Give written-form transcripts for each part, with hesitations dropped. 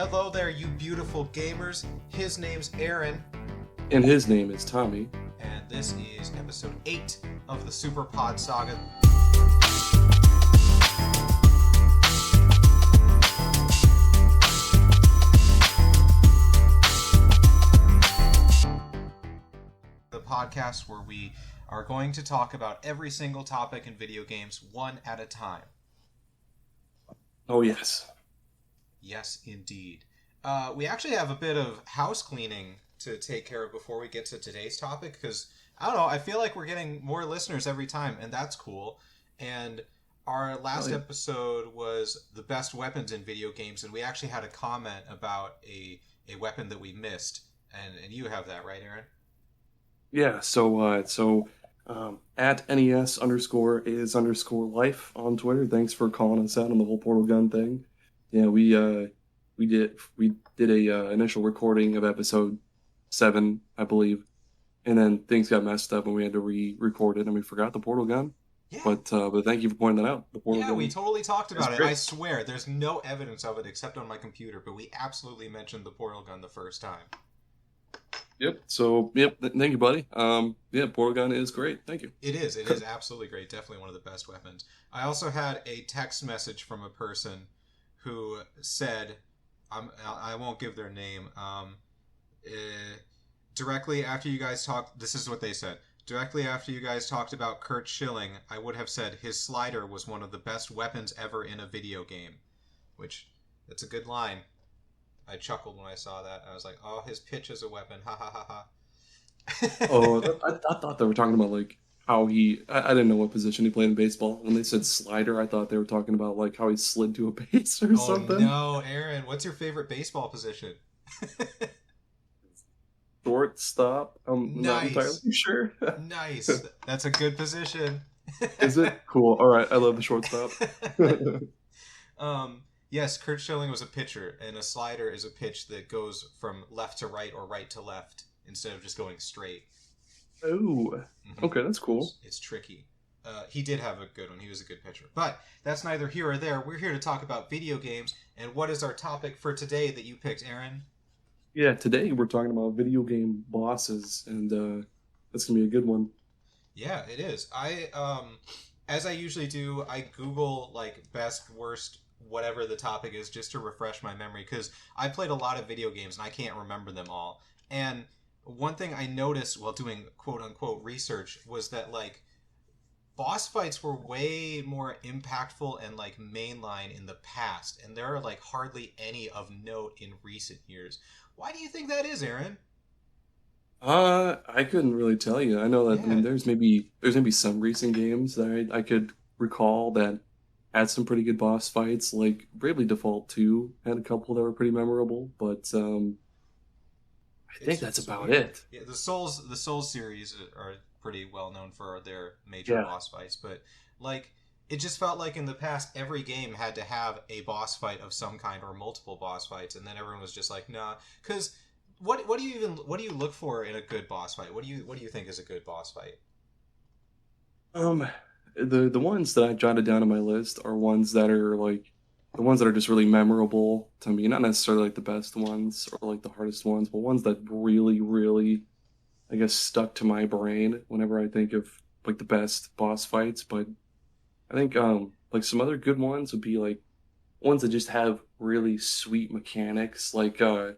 Hello there, you beautiful gamers. His name's Aaron, And his name is Tommy. and this is episode 8 of the Super Pod Saga. The podcast where we are going to talk about every single topic in video games one at a time. Oh, yes. Yes, indeed. We actually have a bit of house cleaning to take care of before we get to today's topic, because, I don't know, I feel like we're getting more listeners every time, and that's cool. And our last episode was the best weapons in video games, and we actually had a comment about a weapon that we missed. And you have that, right, Aaron? Yeah, so at NES_is_life on Twitter. Thanks for calling us out on the whole portal gun thing. Yeah, we did a initial recording of episode 7, I believe, and then things got messed up and we had to re-record it and we forgot the portal gun. Yeah. But thank you for pointing that out. The portal gun. We totally talked about it. Great. I swear, there's no evidence of it except on my computer, but we absolutely mentioned the portal gun the first time. Yep. So thank you, buddy. Portal gun is great. Thank you. It is absolutely great. Definitely one of the best weapons. I also had a text message from a person who said, I won't give their name, directly after you guys talked, this is what they said. Directly after you guys talked about Kurt Schilling, I would have said his slider was one of the best weapons ever in a video game. Which, that's a good line. I chuckled when I saw that. I was like, oh, his pitch is a weapon. Ha ha ha ha. Oh, I thought they were talking about like how I didn't know what position he played in baseball. When they said slider, I thought they were talking about like how he slid to a base or something. No, Aaron, what's your favorite baseball position? Shortstop. I'm not entirely sure. Nice. That's a good position. Is it? Cool. All right. I love the shortstop. Yes, Kurt Schilling was a pitcher, and a slider is a pitch that goes from left to right or right to left instead of just going straight. Oh, okay, that's cool. It's tricky. He did have a good one. He was a good pitcher. But that's neither here or there. We're here to talk about video games, and what is our topic for today that you picked, Aaron? Yeah, today we're talking about video game bosses, and that's going to be a good one. Yeah, it is. As I usually do, I Google, like, best, worst, whatever the topic is, just to refresh my memory, because I played a lot of video games and I can't remember them all. And one thing I noticed while doing quote-unquote research was that, like, boss fights were way more impactful and, like, mainline in the past, and there are, like, hardly any of note in recent years. Why do you think that is, Aaron? I couldn't really tell you. I know that, I mean, there's maybe some recent games that I could recall that had some pretty good boss fights, like Bravely Default 2 had a couple that were pretty memorable, but I think that's about it. Yeah, the Souls series are pretty well known for their major boss fights, but like it just felt like in the past every game had to have a boss fight of some kind or multiple boss fights, and then everyone was just like, nah, because what do you look for in a good boss fight? What do you think is a good boss fight? The ones that I jotted down on my list are ones that are like the ones that are just really memorable to me. Not necessarily like the best ones or like the hardest ones, but ones that really, really, I guess, stuck to my brain whenever I think of like the best boss fights. But I think like some other good ones would be like ones that just have really sweet mechanics. Like there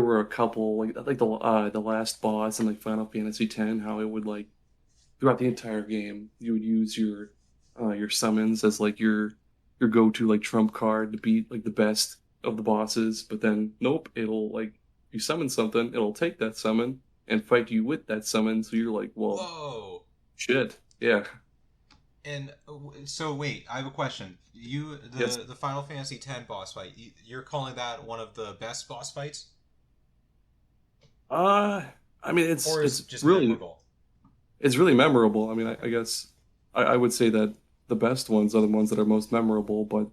were a couple like the last boss in like Final Fantasy X, how it would like throughout the entire game, you would use your summons as like your go-to like trump card to beat like the best of the bosses. But then nope, it'll like you summon something, it'll take that summon and fight you with that summon. So you're like, well, whoa, shit, yeah. And so wait, I have a question. The Final Fantasy X boss fight, you're calling that one of the best boss fights? I mean it's just really memorable. It's really memorable. I mean, I guess I would say that the best ones are the ones that are most memorable, but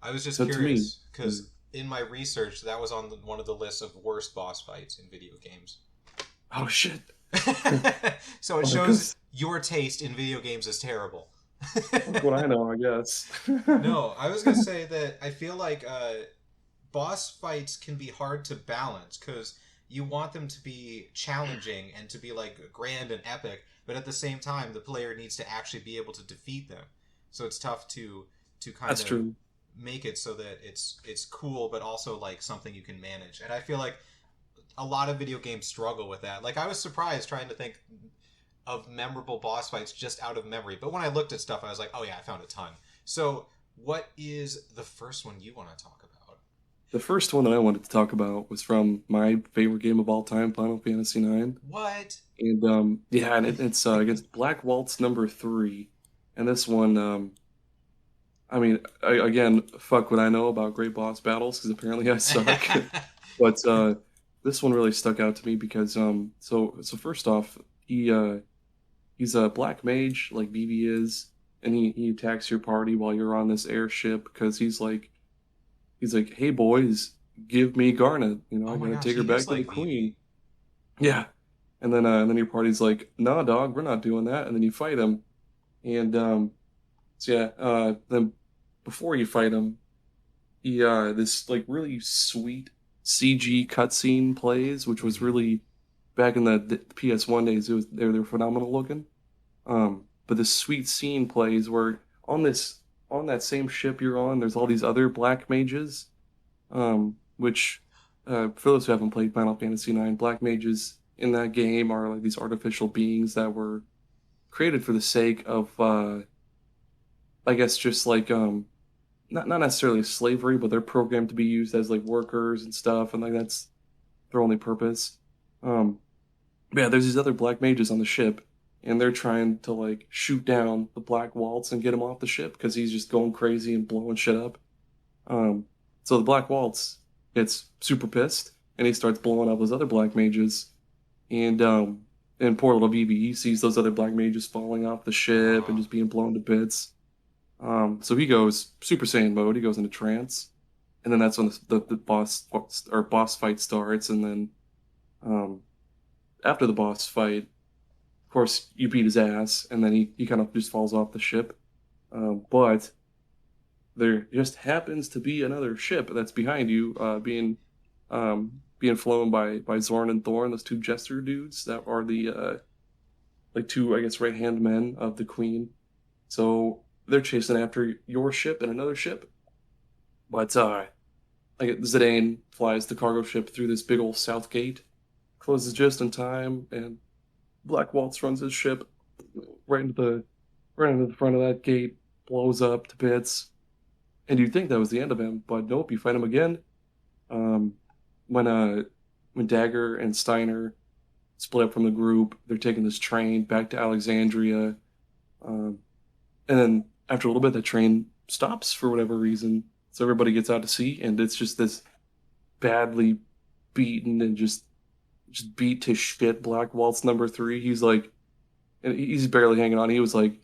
I was just curious, because in my research, that was on one of the lists of worst boss fights in video games. Oh, shit. So it shows your taste in video games is terrible. That's what I know, I guess. No, I was going to say that I feel like boss fights can be hard to balance because you want them to be challenging and to be like grand and epic, but at the same time, the player needs to actually be able to defeat them. So it's tough to kind That's of true. make it so that it's cool, but also like something you can manage. And I feel like a lot of video games struggle with that. Like I was surprised trying to think of memorable boss fights just out of memory, but when I looked at stuff, I was like, oh yeah, I found a ton. So what is the first one you want to talk about? The first one that I wanted to talk about was from my favorite game of all time, Final Fantasy IX. What? And yeah, and it's against Black Waltz number three. And this one, I mean, again, fuck what I know about great boss battles because apparently I suck. But this one really stuck out to me because so first off, he's a black mage like Vivi is, and he attacks your party while you're on this airship because he's like, hey boys, give me Garnet. You know, Oh I my gotta gosh, take her he back is to the like queen. Vivi. Yeah, and then your party's like, nah, dog, we're not doing that. And then you fight him, and so yeah, then before you fight him, he this like really sweet CG cutscene plays, which was Mm-hmm. really back in the PS1 days. They were phenomenal looking. But this sweet scene plays where on that same ship you're on, there's all these other black mages, which for those who haven't played Final Fantasy IX, black mages in that game are like these artificial beings that were created for the sake of I guess just like not necessarily slavery, but they're programmed to be used as like workers and stuff, and like that's their only purpose. Um, but yeah, there's these other black mages on the ship, and they're trying to like shoot down the Black Waltz and get him off the ship because he's just going crazy and blowing shit up. Um, so the Black Waltz gets super pissed, and he starts blowing up those other black mages, and poor little BB, he sees those other black mages falling off the ship and Oh. just being blown to bits. So he goes Super Saiyan mode. He goes into trance, and then that's when the boss fight starts. And then um, after the boss fight, of course, you beat his ass, and then he kind of just falls off the ship. But there just happens to be another ship that's behind you, being flown by Zorn and Thorn, those two jester dudes that are the like two, I guess, right hand men of the Queen. So they're chasing after your ship and another ship. But like Zidane flies the cargo ship through this big old south gate, closes just in time, and Black Waltz runs his ship right into the right into the front of that gate, blows up to bits. And you'd think that was the end of him, but nope, you fight him again. Um, when when Dagger and Steiner split up from the group, they're taking this train back to Alexandria. Um, and then after a little bit, the train stops for whatever reason. So everybody gets out to sea, and it's just this badly beaten and just beat to shit Black Waltz number three. He's like, and he's barely hanging on. He was like,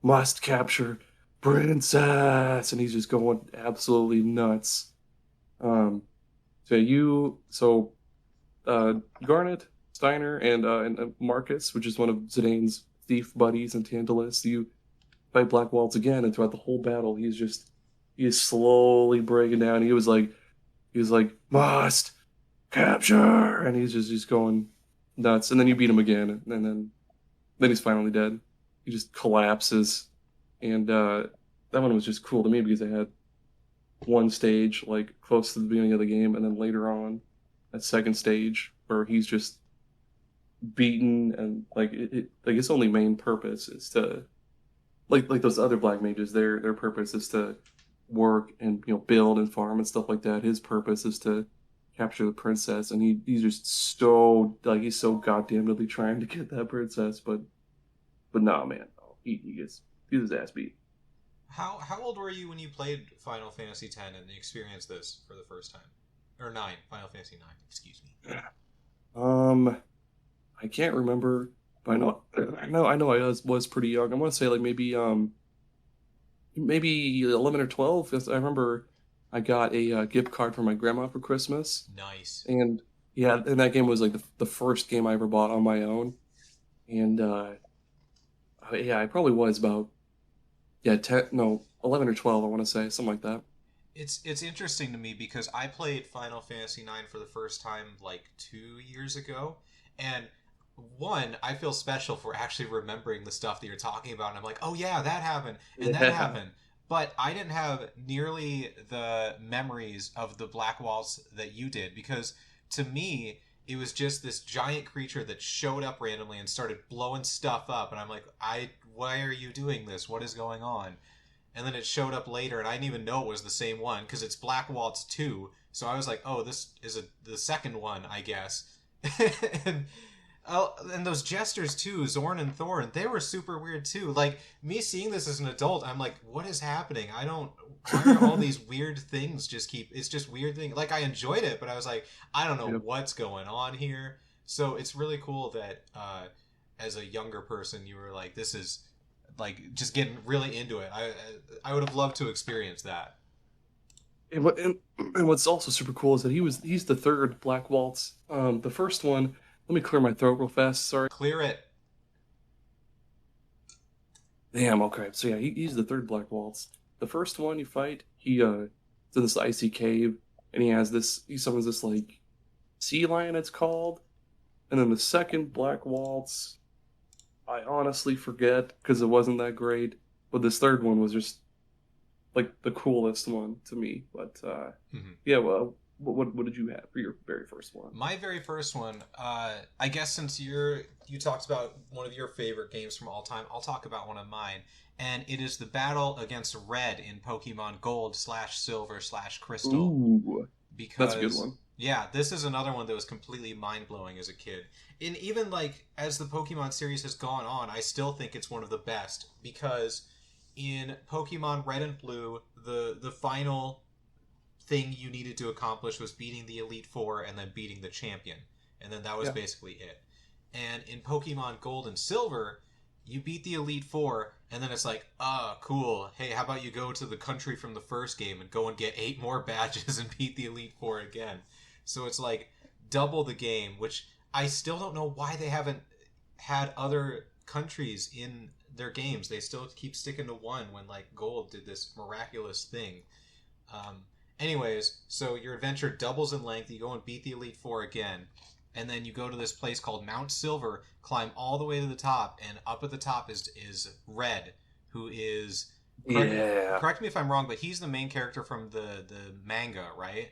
must capture princess, and he's just going absolutely nuts. Um, so Garnet, Steiner, and Marcus, which is one of Zidane's thief buddies and Tantalus, you fight Black Waltz again, and throughout the whole battle, he is slowly breaking down. He was like must capture, and he's going nuts. And then you beat him again, and then he's finally dead. He just collapses, and that one was just cool to me because they had one stage like close to the beginning of the game, and then later on, that second stage where he's just beaten and like his only main purpose is to like those other black mages. Their purpose is to work and build and farm and stuff like that. His purpose is to capture the princess, and he's just so like he's so goddamnedly trying to get that princess, but nah, man, no, he gets his ass beat. How old were you when you played Final Fantasy X and experienced this for the first time? Or nine, Final Fantasy IX, excuse me. Um, I can't remember, but I know I was pretty young. I want to say like maybe 11 or 12. 'Cause I remember I got a gift card from my grandma for Christmas, Nice. and yeah, and that game was like the first game I ever bought on my own, and yeah, I probably was about yeah 10 no 11 or 12. I want to say something like that. it's interesting to me because I played Final Fantasy IX for the first time like 2 years ago, and one, I feel special for actually remembering the stuff that you're talking about, and I'm like, oh yeah, that happened and that Yeah. happened. But I didn't have nearly the memories of the Black Waltz that you did because to me it was just this giant creature that showed up randomly and started blowing stuff up, and I'm like, why are you doing this? What is going on? And then it showed up later, and I didn't even know it was the same one because it's Black Waltz 2. So I was like, oh, this is the second one, I guess. and and those jesters too, Zorn and Thorn, they were super weird too. Like me seeing this as an adult, I'm like, what is happening? I don't. Why are all these weird things just keep? It's just weird thing. Like I enjoyed it, but I was like, I don't know Yep. what's going on here. So it's really cool that as a younger person, you were like, this is like just getting really into it. I would have loved to experience that. And what's also super cool is that he's the third Black Waltz. The first one. Let me clear my throat real fast. Sorry. Clear it. Damn. Okay. So yeah, he's the third Black Waltz. The first one you fight, he's in this icy cave, and he summons this like sea lion. It's called. And then the second Black Waltz, I honestly forget because it wasn't that great. But this third one was just like the coolest one to me. But Mhm. yeah, well, what did you have for your very first one? My very first one, I guess since you talked about one of your favorite games from all time, I'll talk about one of mine, and it is the battle against Red in Pokemon Gold slash Silver slash Crystal. Ooh, that's a good Because one. yeah, this is another one that was completely mind blowing as a kid. And even like as the Pokemon series has gone on, I still think it's one of the best because in Pokemon Red and Blue, the final thing you needed to accomplish was beating the Elite Four and then beating the champion. And then that was Yeah. basically it. And in Pokemon Gold and Silver, you beat the Elite Four, and then it's like, ah, cool. Hey, how about you go to the country from the first game and go and get 8 more badges and beat the Elite Four again? So it's like double the game, which I still don't know why they haven't had other countries in their games. They still keep sticking to one when like Gold did this miraculous thing. Um, anyways, so your adventure doubles in length. You go and beat the Elite Four again, and then you go to this place called Mount Silver, climb all the way to the top, and up at the top is Red, who is correct Yeah. correct me if I'm wrong, but he's the main character from the manga, right?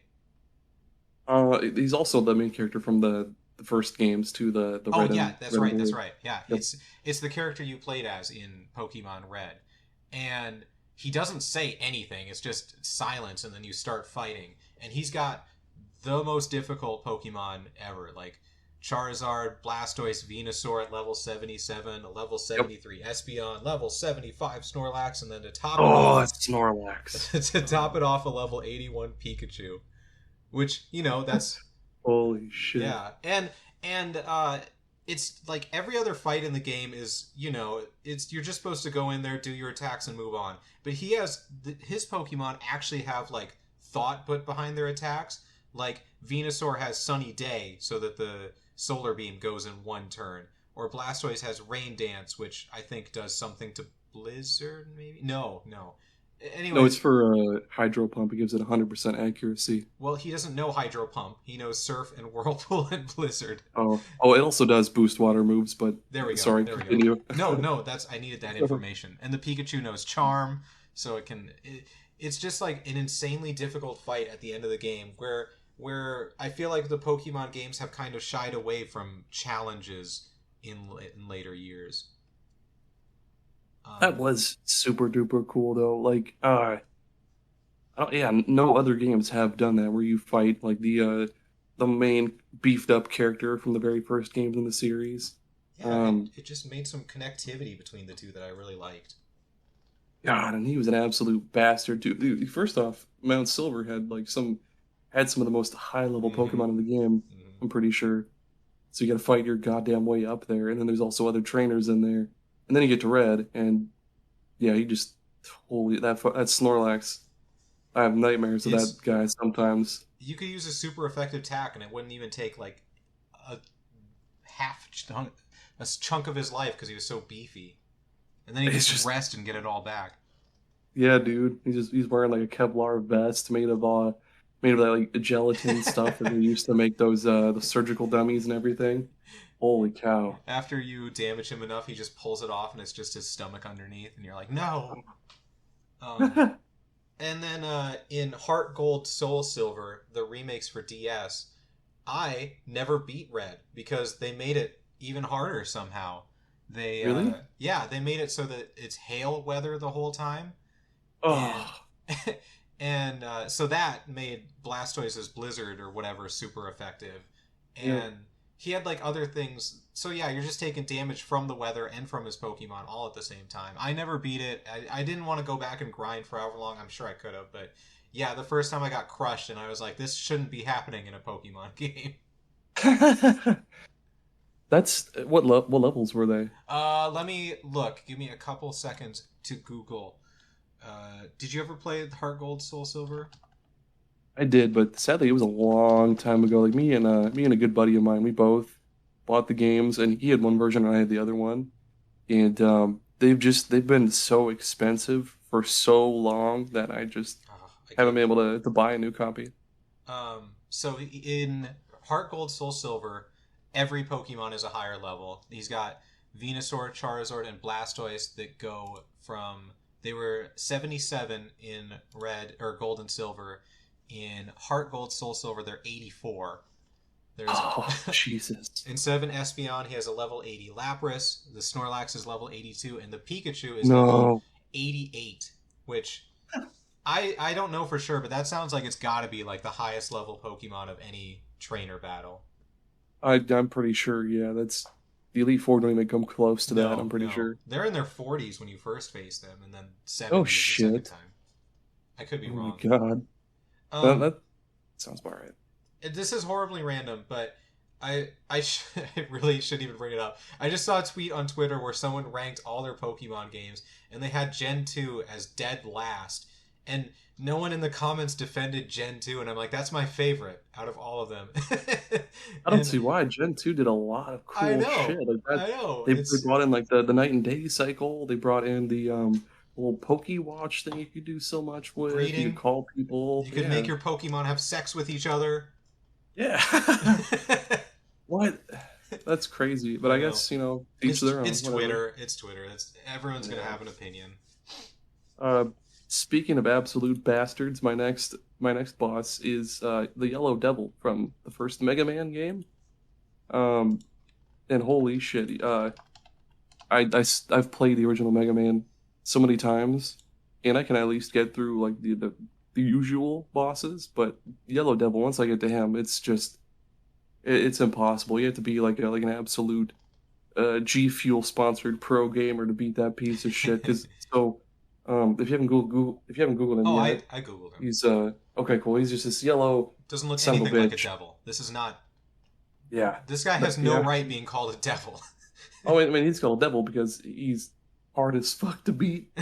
He's also the main character from the first games too, the Oh yeah, that's red and right, that's blue. right. Yeah, Yep. it's the character you played as in Pokemon Red, and he doesn't say anything. It's just silence, and then you start fighting, and he's got the most difficult Pokemon ever, like Charizard, Blastoise, Venusaur at level 77, a level Yep. 73 Espeon, level 75 Snorlax, and then to top it Oh, off, it's Snorlax. to top it off, a level 81 Pikachu, which that's Holy shit. yeah, and it's like every other fight in the game is it's you're just supposed to go in there, do your attacks, and move on. But he has his Pokemon actually have like thought put behind their attacks. Like Venusaur has Sunny Day, so that the Solar Beam goes in one turn, or Blastoise has Rain Dance, which I think does something to Blizzard. Maybe no. No, it's Anyways, for Hydro Pump. It gives it 100% accuracy. well, he doesn't know Hydro Pump. He knows Surf and Whirlpool and Blizzard. Oh, it also does boost water moves, but There we go. sorry, There we go. continue. No, that's I needed that information. And the Pikachu knows Charm, so it's just like an insanely difficult fight at the end of the game where I feel like the Pokemon games have kind of shied away from challenges in later years. That Um, was super duper cool though. Like, yeah, no other games have done that where you fight like the main beefed up character from the very first games in the series. yeah, and Um, it just made some connectivity between the two that I really liked. God, and he was an absolute bastard too. Dude, first off, Mount Silver had some of the most high level Hmm. Pokemon in the game. Hmm. I'm pretty sure. So you got to fight your goddamn way up there, and then there's also other trainers in there, and then you get to Red, and yeah, he just holy that Snorlax. I have nightmares of that It's guy sometimes. you could use a super effective attack, and it wouldn't even take like a a chunk of his life because he was so beefy, and then he could It's just just rest and get it all back. Yeah, dude. He's wearing like a Kevlar vest made of that like gelatin stuff that they used to make those the surgical dummies and everything. Holy cow. After you damage him enough, he just pulls it off, and it's just his stomach underneath, and you're like, no. Um, and then in Heart Gold, Soul Silver, the remakes for DS, I never beat Red because they made it even harder somehow. Really? Yeah, they made it so that it's hail weather the whole time, and Oh, so that made Blastoise's Blizzard or whatever super effective, yeah. and he had like other things. So yeah, you're just taking damage from the weather and from his Pokemon all at the same time. I never beat it. I didn't want to go back and grind for however long. I'm sure I could have, but yeah, the first time I got crushed, and I was like, this shouldn't be happening in a Pokemon game. That's what levels were they? Let me look. Give me a couple seconds to Google. Did you ever play Heart Gold, Soul Silver? I did, but sadly it was a long time ago. Like me and a good buddy of mine, we both bought the games and he had one version and I had the other one. And they've been so expensive for so long that I just Oh, I haven't can't. been able to buy a new copy. So in Heart Gold, Soul Silver, every Pokemon is a higher level. He's got Venusaur, Charizard, and Blastoise that go from they were 77 in Red or Gold and Silver. In Heart Gold, Soul Silver, they're 84. There's Oh, Jesus. instead of an Espeon, he has a level 80 Lapras. The Snorlax is level 82, and the Pikachu is level No. 88, which I don't know for sure, but that sounds like it's got to be like the highest level Pokemon of any trainer battle. I'm pretty sure, yeah, that's the Elite Four don't even come close to that, I'm No, pretty no, sure. they're in their 40s when you first face them, and then Oh 70s the second shit. time. I could be Oh my wrong. God. Um, That sounds about right. this is horribly random, but I really shouldn't even bring it up. I just saw a tweet on Twitter where someone ranked all their Pokemon games, and they had Gen 2 as dead last, and no one in the comments defended Gen 2, and I'm like, that's my favorite out of all of them. I don't And see why. Gen 2 did a lot of I cool shit. know, Like that I know, they it's brought in like the night and day cycle. They brought in the little Poke Watch thing you could do so much with. You could breeding. call people. You could make Yeah. your Pokemon have sex with each other. Yeah. What? That's crazy. But I I know. guess, each their own, It's whatever. Twitter. It's Twitter. It's everyone's gonna Yeah. have an opinion. Uh Speaking of absolute bastards, my next boss is the Yellow Devil from the first Mega Man game. Um and holy shit, I've played the original Mega Man so many times, and I can at least get through like the usual bosses. But Yellow Devil, once I get to him, it's impossible. You have to be like an absolute G Fuel sponsored pro gamer to beat that piece of shit. Because if you haven't Googled him Oh, yet, I googled him. he's okay, cool. He's just this yellow Doesn't look son of a anything like a bitch. devil. This is not. Yeah, This guy has no yeah. right being called a devil. Oh, I mean, he's called Devil because he's hard as fuck to beat.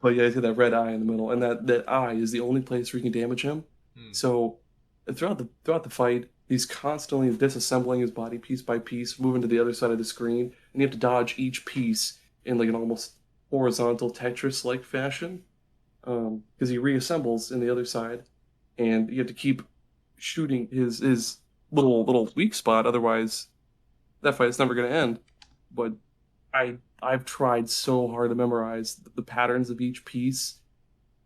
But yeah, he's got that red eye in the middle, and that eye is the only place where you can damage him. Hmm. So throughout the fight, he's constantly disassembling his body piece by piece, moving to the other side of the screen, and you have to dodge each piece in like an almost horizontal Tetris-like fashion, because he reassembles in the other side, and you have to keep shooting his little weak spot, otherwise that fight's never going to end. But I've tried so hard to memorize the patterns of each piece,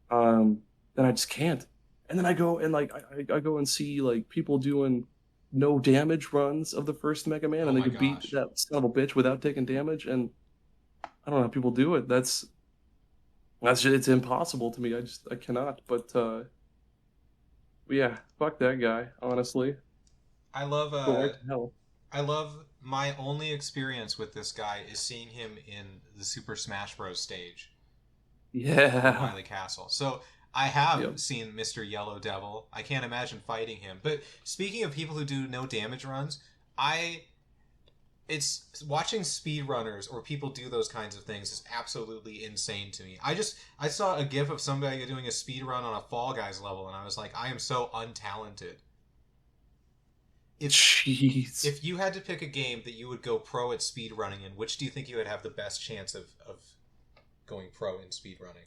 and I just can't. And then I go and like I go and see like people doing no damage runs of the first Mega Man, Oh and they my could beat gosh. that son of a bitch without taking damage. And I don't know how people do it. That's just, it's impossible to me. I cannot. But yeah, fuck that guy. Honestly, I love go right to hell. I love my only experience with this guy is seeing him in the Super Smash Bros. Stage in Yeah. Wily Castle. So I have Yep. seen Mr. Yellow Devil. I can't imagine fighting him. But speaking of people who do no damage runs, I it's watching speedrunners or people do those kinds of things is absolutely insane to me. I saw a gif of somebody doing a speed run on a Fall Guys level, and I was like, I am so untalented. If Jeez. if you had to pick a game that you would go pro at speed running in, which do you think you would have the best chance of going pro in speed running?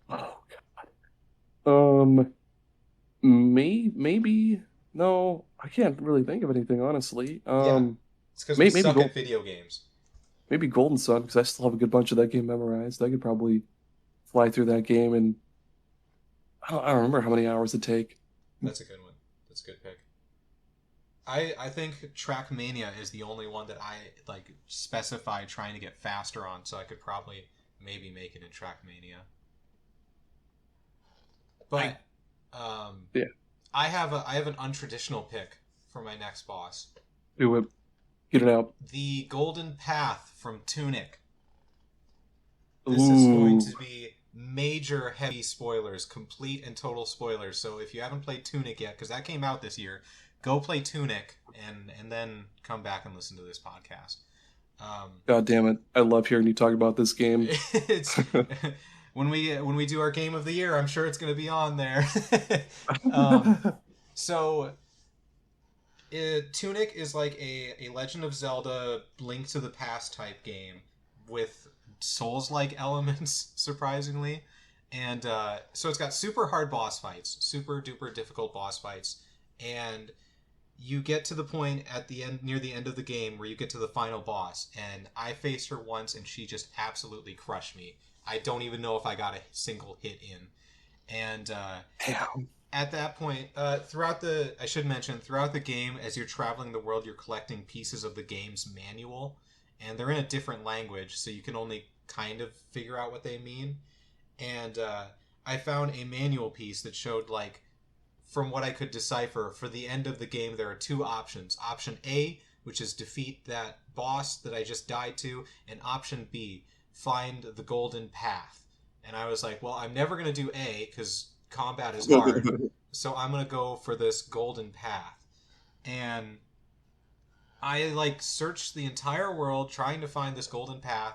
Oh, um, maybe no, I can't really think of anything honestly. Yeah, it's because we Maybe suck at video games. Golden Sun because I still have a good bunch of that game memorized. I could probably fly through that game and I don't remember how many hours it take. That's a good one. That's a good pick. I think Trackmania is the only one that I like specify trying to get faster on, so I could probably maybe make it in Trackmania. I But um, Yeah, I have an untraditional pick for my next boss. do it. Get it out. The Golden Path from Tunic. This is going Ooh, to be major heavy spoilers, complete and total spoilers. So if you haven't played Tunic yet, because that came out this year, go play Tunic and then come back and listen to this podcast. Um, God damn it! I love hearing you talk about this game. it's when we do our game of the year, I'm sure it's going to be on there. um, so Tunic is like a Legend of Zelda Link to the Past type game with Souls-like elements, surprisingly. And so it's got super hard boss fights, super duper difficult boss fights, and you get to the point at the end, near the end of the game, where you get to the final boss. And I faced her once, and she just absolutely crushed me. I don't even know if I got a single hit in. And Damn. at that point, I should mention, throughout the game, as you're traveling the world, you're collecting pieces of the game's manual, and they're in a different language, so you can only kind of figure out what they mean. And I found a manual piece that showed, like, from what I could decipher, for the end of the game, there are two options. Option A, which is defeat that boss that I just died to, and option B, find the golden path. And I was like, well, I'm never going to do A because combat is hard, so I'm going to go for this golden path. And I like searched the entire world trying to find this golden path.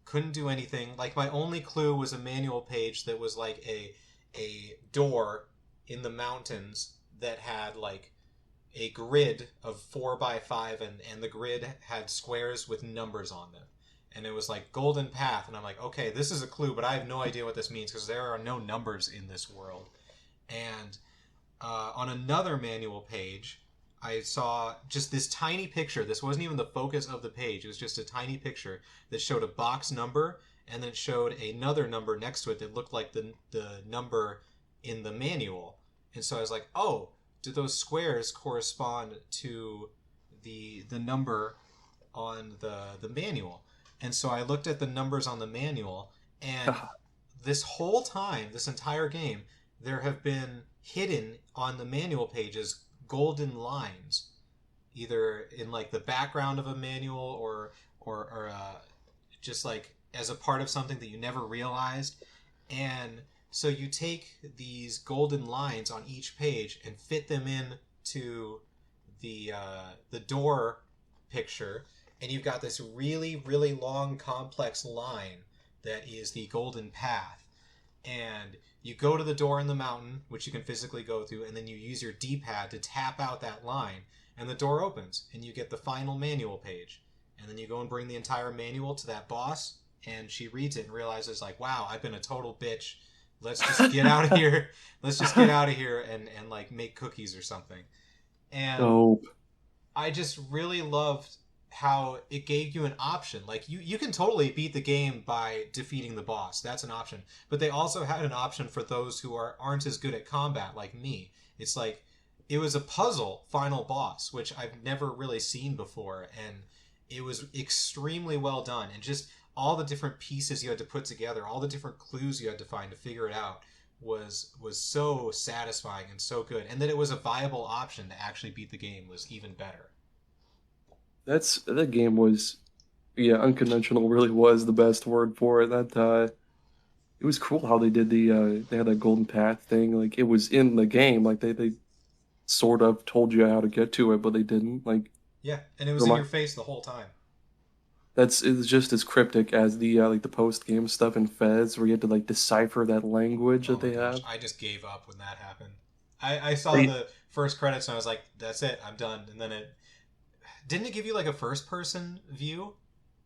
Couldn't do anything. Like my only clue was a manual page that was like a door in the mountains that had like a grid of 4 by 5, and the grid had squares with numbers on them. And it was like golden path, and I'm like, okay, this is a clue, but I have no idea what this means because there are no numbers in this world. And on another manual page, I saw just this tiny picture. This wasn't even the focus of the page. It was just a tiny picture that showed a box number and then showed another number next to it that looked like the number in the manual. And so I was like, oh, do those squares correspond to the number on the manual? And so I looked at the numbers on the manual, and this whole time, this entire game, there have been hidden on the manual pages golden lines, either in like the background of a manual or just like as a part of something that you never realized. And so you take these golden lines on each page and fit them in to the door picture, and you've got this really really long complex line that is the golden path. And you go to the door in the mountain, which you can physically go through, and then you use your D-pad to tap out that line, and the door opens, and you get the final manual page. And then you go and bring the entire manual to that boss, and she reads it and realizes, like, wow, I've been a total bitch. Let's just get out of here. Let's just get out of here and like make cookies or something. And Dope. I just really loved how it gave you an option. Like you can totally beat the game by defeating the boss. That's an option. But they also had an option for those who aren't as good at combat like me. It's like it was a puzzle final boss, which I've never really seen before, and it was extremely well done. And just all the different pieces you had to put together, all the different clues you had to find to figure it out was so satisfying and so good. And that it was a viable option to actually beat the game was even better. That game was, yeah, unconventional really was the best word for it. That it was cool how they did they had that golden path thing. Like it was in the game. Like they sort of told you how to get to it, but they didn't. Like Yeah, and it was in remind your face the whole time. it's just as cryptic as the like the post game stuff in Fez, where you had to like decipher that language Oh that my they gosh, have. I just gave up when that happened. I saw They, the first credits and I was like, that's it, I'm done. And then it didn't it give you like a first person view?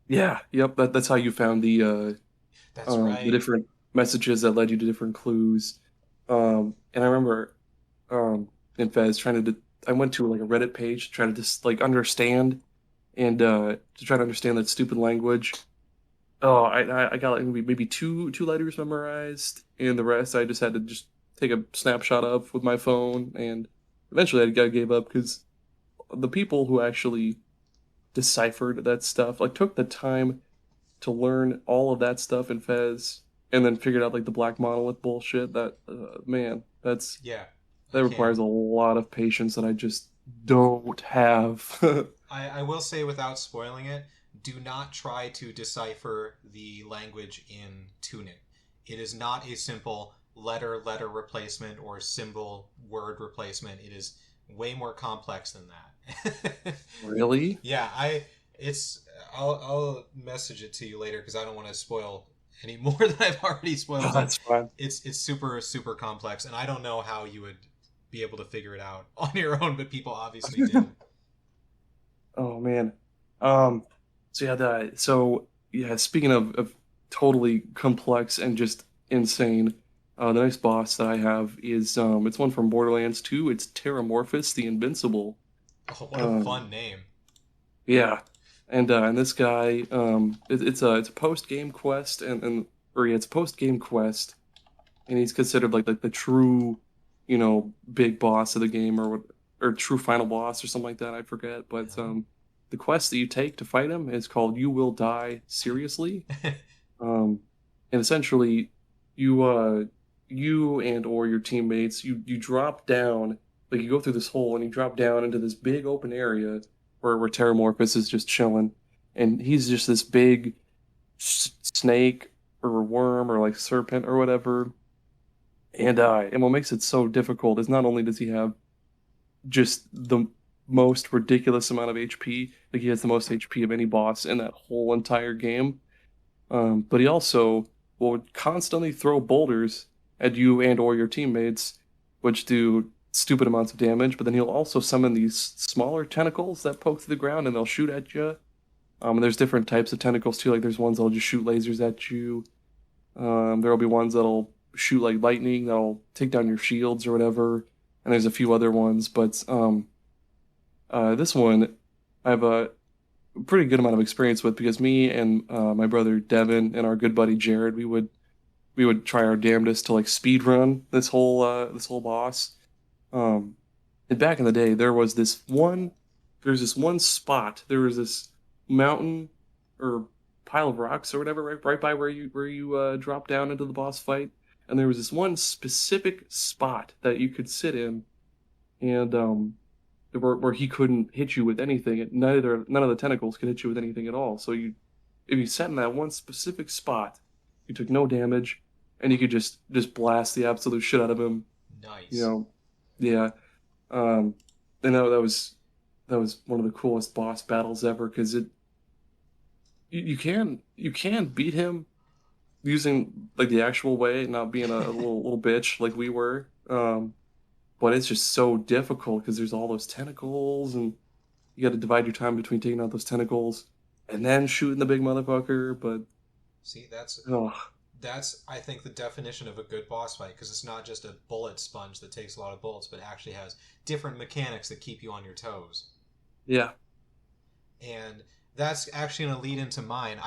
yeah, yep. That's how you found That's the right. different. messages that led you to different clues. And I remember in Fez I went to like a Reddit page to try to just like understand and to try to understand that stupid language. Oh, I got like maybe two letters memorized, and the rest I just had to just take a snapshot of with my phone, and eventually I gave up because the people who actually deciphered that stuff like took the time to learn all of that stuff in Fez, and then figured out like the black monolith bullshit. That man, Yeah, I that can. requires a lot of patience that I just don't have. I will say without spoiling it, do not try to decipher the language in Tunic. It is not a simple letter replacement or symbol word replacement. It is way more complex than that. Really? Yeah, it's I'll message it to you later because I don't want to spoil any more than I've already spoiled. Oh, But that's fine. it's super complex, and I don't know how you would be able to figure it out on your own, but people obviously did. Oh man. Um, so yeah, speaking of totally complex and just insane, the next boss that I have is it's one from Borderlands 2. It's Terramorphous the Invincible. Oh, what a Um, fun name! yeah, and this guy it's a post game quest and or yeah, it's a post game quest, and he's considered like the true, big boss of the game or true final boss or something like that. I forget, but the quest that you take to fight him is called "You Will Die Seriously," um, and essentially you and or your teammates you drop down like you go through this hole and you drop down into this big open area where Terramorphous is just chilling, and he's just this big snake or worm or like serpent or whatever. And what makes it so difficult is not only does he have just the most ridiculous amount of HP, like he has the most HP of any boss in that whole entire game, but he also will constantly throw boulders at you and or your teammates, which do stupid amounts of damage. But then he'll also summon these smaller tentacles that poke through the ground and they'll shoot at you. And there's different types of tentacles too. Like there's ones that'll just shoot lasers at you. There'll be ones that'll shoot like lightning that'll take down your shields or whatever. And there's a few other ones, but this one I have a pretty good amount of experience with because me and my brother Devin and our good buddy Jared, we would try our damnedest to like speed run this whole boss. Um, and back in the day, there's this one spot, there was this mountain or pile of rocks or whatever right by where you drop down into the boss fight, and there was this one specific spot that you could sit in, and where he couldn't hit you with anything. None of the tentacles could hit you with anything at all. So if you sat in that one specific spot, you took no damage, and you could just blast the absolute shit out of him. You Nice. know, yeah. Um, and that was one of the coolest boss battles ever because you can beat him using like the actual way, not being a little bitch like we were. But it's just so difficult because there's all those tentacles, and you got to divide your time between taking out those tentacles and then shooting the big motherfucker. But See, that's oh that's I think the definition of a good boss fight because it's not just a bullet sponge that takes a lot of bullets, but actually has different mechanics that keep you on your toes. yeah, And that's actually going to lead into mine.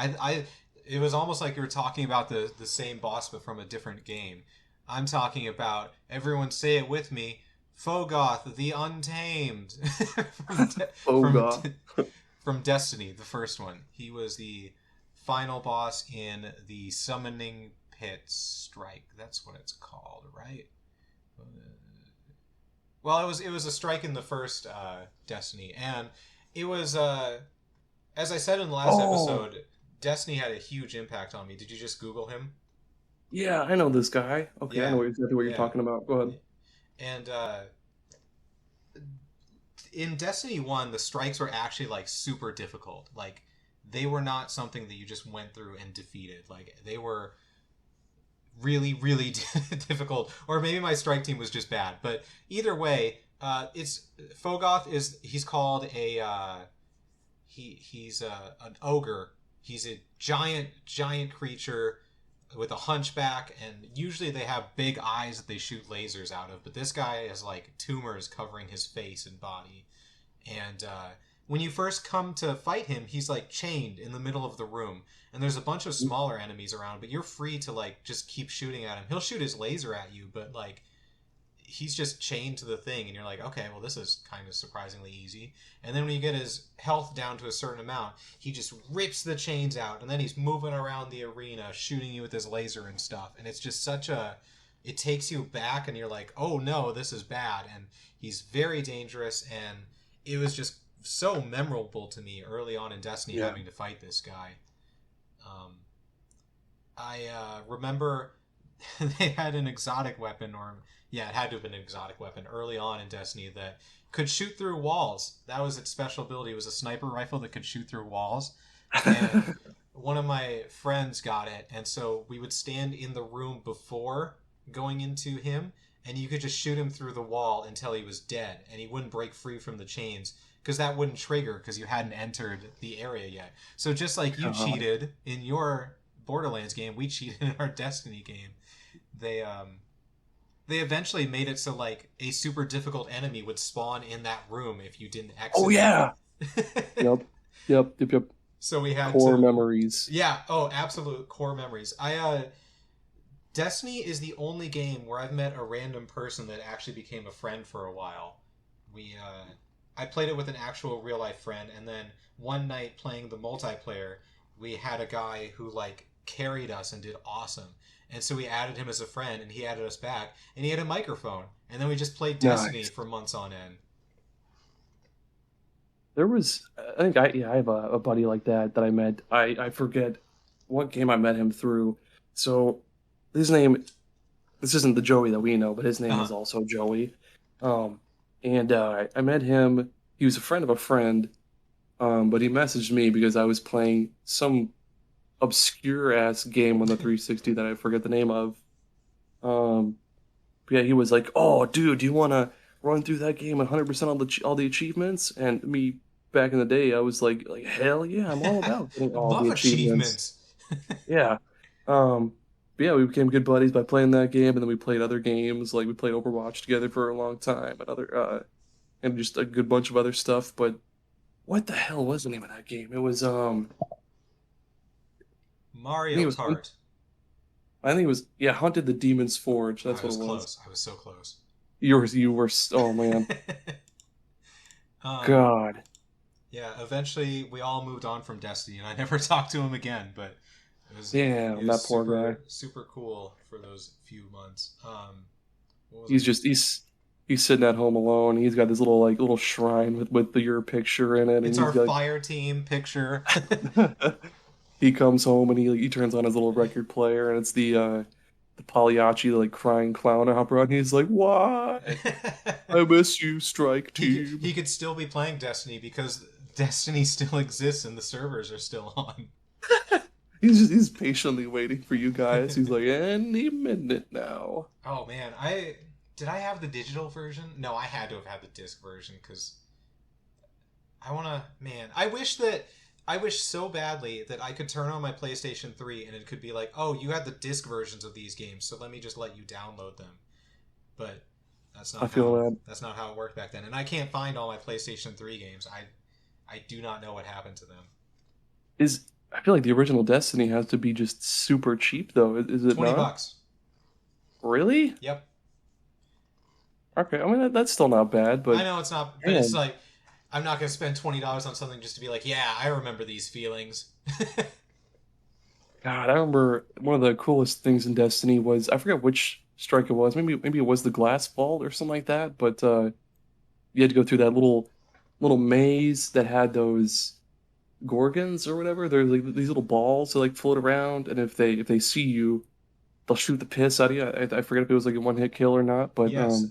It was almost like you were talking about the same boss but from a different game. I'm talking about everyone say it with me, Fogoth the Untamed from oh from god, from Destiny, the first one. He was the final boss in the Summoning Pit Strike. That's what it's called, right? Well, it was a strike in the first Destiny, and it was as I said in the last oh episode, Destiny had a huge impact on me. Did you just Google him? yeah, I know this guy. Okay, I Yeah, know exactly what you're yeah. talking about. Go ahead. And in Destiny 1, the strikes were actually like super difficult. Like they were not something that you just went through and defeated. Like they were really difficult. Or maybe my strike team was just bad. But either way, it's Fogoth is he's called a he's an ogre. He's a giant creature with a hunchback, and usually they have big eyes that they shoot lasers out of, but this guy has like tumors covering his face and body. And when you first come to fight him, he's like chained in the middle of the room, and there's a bunch of smaller enemies around, but you're free to like just keep shooting at him. He'll shoot his laser at you, but like he's just chained to the thing, and you're like, okay, well, this is kind of surprisingly easy. And then when you get his health down to a certain amount, he just rips the chains out, and then he's moving around the arena shooting you with his laser and stuff. And it's just such a, it takes you back, and you're like, oh no, this is bad. And he's very dangerous, and it was just so memorable to me early on in Destiny having to fight this guy. I remember they had an exotic weapon, or yeah, it had to have been an exotic weapon early on in Destiny that could shoot through walls. That was its special ability. It was a sniper rifle that could shoot through walls. And one of my friends got it, and so we would stand in the room before going into him, and you could just shoot him through the wall until he was dead, and he wouldn't break free from the chains, because that wouldn't trigger because you hadn't entered the area yet. So just like you cheated in your Borderlands game, we cheated in our Destiny game. They eventually made it so like a super difficult enemy would spawn in that room if you didn't exit. Oh yeah. Yep. So we had core memories. Yeah. Oh, absolute core memories. Destiny is the only game where I've met a random person that actually became a friend for a while. I played it with an actual real life friend, and then one night playing the multiplayer, we had a guy who like carried us and did awesome. And so we added him as a friend, and he added us back, and he had a microphone, and then we just played Destiny for months on end. There was, I think I have a buddy like that I met. I forget what game I met him through. So his name, this isn't the Joey that we know, but his name is also Joey. And I met him. He was a friend of a friend, but he messaged me because I was playing some obscure ass game on the 360 that I forget the name of. Yeah, he was like, "Oh, dude, do you want to run through that game 100% all the achievements?" And me back in the day, I was like hell yeah, I'm all about getting all the achievements. Yeah. Yeah, we became good buddies by playing that game, and then we played other games, like we played Overwatch together for a long time, and and just a good bunch of other stuff. But what the hell was the name of that game? It was Mario Kart. I think it was Hunted the Demon's Forge. That's what it was. Close. I was so close. You were. Oh man. God. Yeah. Eventually, we all moved on from Destiny, and I never talked to him again. But it was that poor guy. Super cool for those few months. He's sitting at home alone. He's got this little shrine with your picture in it. It's our fire team picture. He comes home and he turns on his little record player, and it's the Pagliacci, the like crying clown opera, and he's like, "Why? I miss you, Strike Team." He could still be playing Destiny because Destiny still exists and the servers are still on. He's patiently waiting for you guys. He's like, any minute now. Oh man, did I have the digital version? No, I had to have had the disc version because I wish so badly that I could turn on my PlayStation 3 and it could be like, oh, you had the disc versions of these games, so let me just let you download them. But that's not that's not how it worked back then. And I can't find all my PlayStation 3 games. I do not know what happened to them. I feel like the original Destiny has to be just super cheap though. Is it not? $20. Really? Yep. Okay, I mean that's still not bad, but I know it's not, but it's like I'm not going to spend $20 on something just to be like, yeah, I remember these feelings. God, I remember one of the coolest things in Destiny was, I forget which strike it was. Maybe it was the glass vault or something like that. But you had to go through that little maze that had those gorgons or whatever. They're like these little balls that like float around, and if they see you, they'll shoot the piss out of you. I forget if it was like a one-hit kill or not, but yes,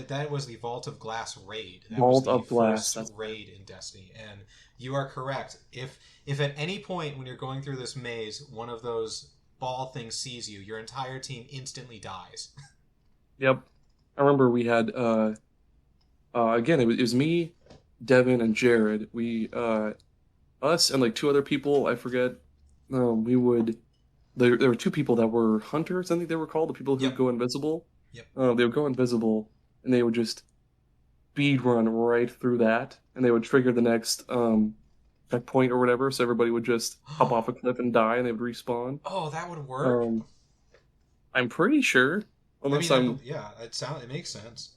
that was the Vault of Glass raid. That Vault was of Glass first raid in Destiny, and you are correct. If at any point when you're going through this maze, one of those ball things sees you, your entire team instantly dies. Yep, I remember we had again it was me, Devin, and Jared. We us and like two other people, I forget. We would there were two people that were hunters. I think they were called the people who would Yep. go invisible. Yep. They would go invisible, and they would just speed run right through that, and they would trigger the next checkpoint or whatever. So everybody would just hop off a cliff and die, and they would respawn. Oh, that would work. Um, I'm pretty sure, I unless mean, I'm yeah, it makes sense.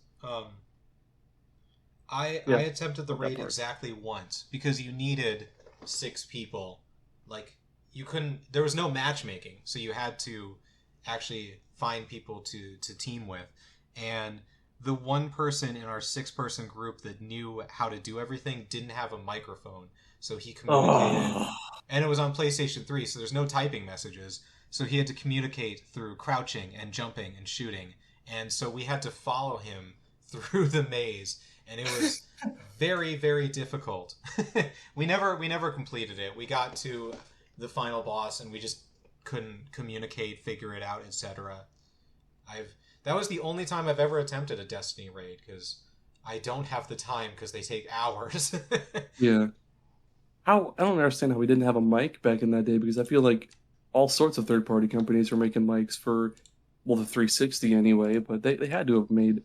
I yeah, attempted the that raid part. exactly once because you needed 6 people. Like you couldn't. There was no matchmaking, so you had to actually find people to team with. And the one person in our 6-person group that knew how to do everything didn't have a microphone, so he communicated. Oh, And it was on PlayStation 3, so there's no typing messages. So he had to communicate through crouching and jumping and shooting. And so we had to follow him through the maze, and it was very very difficult. We never completed it. We got to the final boss and we just couldn't communicate, figure it out, etc. I've That was the only time I've ever attempted a Destiny raid because I don't have the time because they take hours. yeah. How I don't understand how we didn't have a mic back in that day because I feel like all sorts of third-party companies were making mics for, well, the 360 anyway, but they had to have made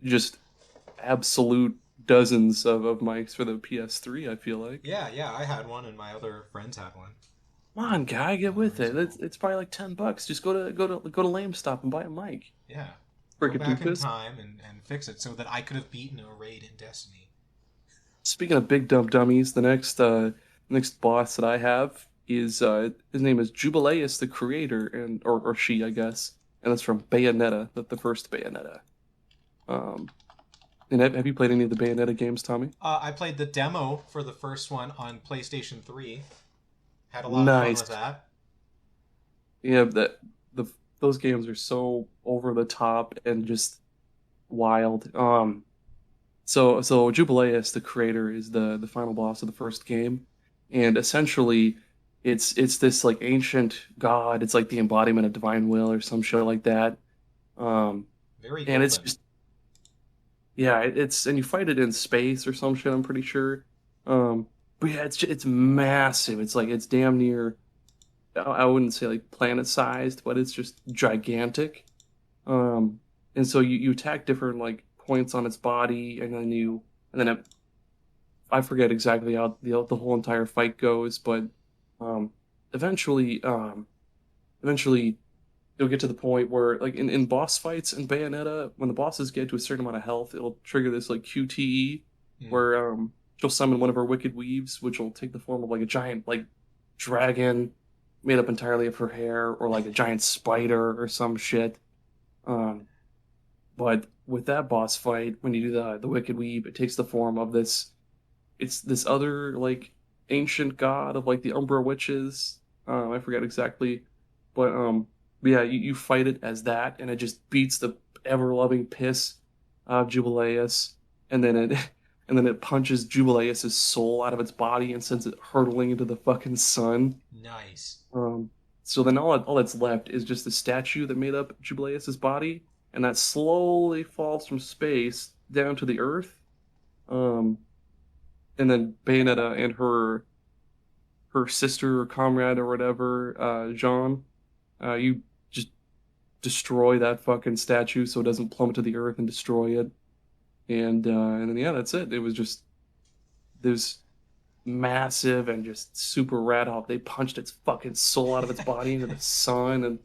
just absolute dozens of mics for the PS3, I feel like. Yeah, yeah, I had one and my other friends had one. Come on, guy, get with it. Reason. It's probably like $10. Just go to LameStop and buy a mic. Yeah. Go Frickin' back in doofus. time and fix it so that I could have beaten a raid in Destiny. Speaking of big dumb dummies, the next boss that I have is his name is Jubileus the Creator, and or she, I guess, and that's from Bayonetta, the first Bayonetta. Um, and have you played any of the Bayonetta games, Tommy? I played the demo for the first one on PlayStation 3. Had a lot of fun Nice. with that. Yeah, the those games are so over the top and just wild. So Jubileus, the creator, is the final boss of the first game, and essentially, it's this like ancient god. It's like the embodiment of divine will or some shit like that. Um, Very and it's golden. just yeah, it's and you fight it in space or some shit. I'm pretty sure. But yeah, it's massive. It's like it's damn near. I wouldn't say like planet sized, but it's just gigantic. Um, and so you attack different like points on its body, and then I forget exactly how the whole entire fight goes, but um, eventually, eventually you'll get to the point where like in boss fights in Bayonetta, when the bosses get to a certain amount of health, it'll trigger this like QTE Mm. where she'll summon one of her wicked weaves, which will take the form of like a giant like dragon made up entirely of her hair, or like a giant spider or some shit. Um, but with that boss fight, when you do the Wicked Weave, it takes the form of this. It's this other like ancient god of like the Umbra witches. I forget exactly, but yeah, you fight it as that, and it just beats the ever loving piss out of Jubileus, and then it and then it punches Jubileus's soul out of its body and sends it hurtling into the fucking sun. Nice. Um, so then all that's left is just the statue that made up Jubileus's body, and that slowly falls from space down to the earth. Um, and then Bayonetta and her sister or comrade or whatever, Jean, you just destroy that fucking statue so it doesn't plummet to the earth and destroy it. And then yeah, that's it. It was just there's massive and just super rad how they punched its fucking soul out of its body into the sun and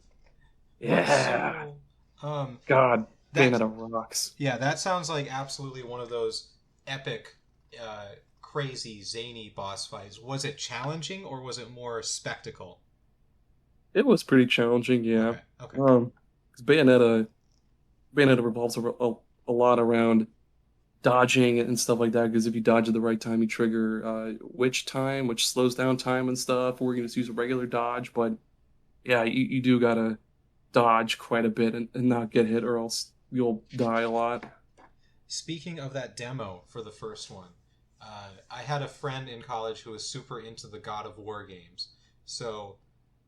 yeah, So, um, God, that Bayonetta rocks. yeah, that sounds like absolutely one of those epic, crazy, zany boss fights. Was it challenging or was it more spectacle? It was pretty challenging, yeah. Okay, okay. 'Cause Bayonetta revolves a lot around dodging and stuff like that. Because if you dodge at the right time, you trigger witch time, which slows down time and stuff. Or you can just use a regular dodge, but yeah, you do gotta dodge quite a bit and not get hit, or else you'll die a lot. Speaking of that demo for the first one, I had a friend in college who was super into the God of War games. So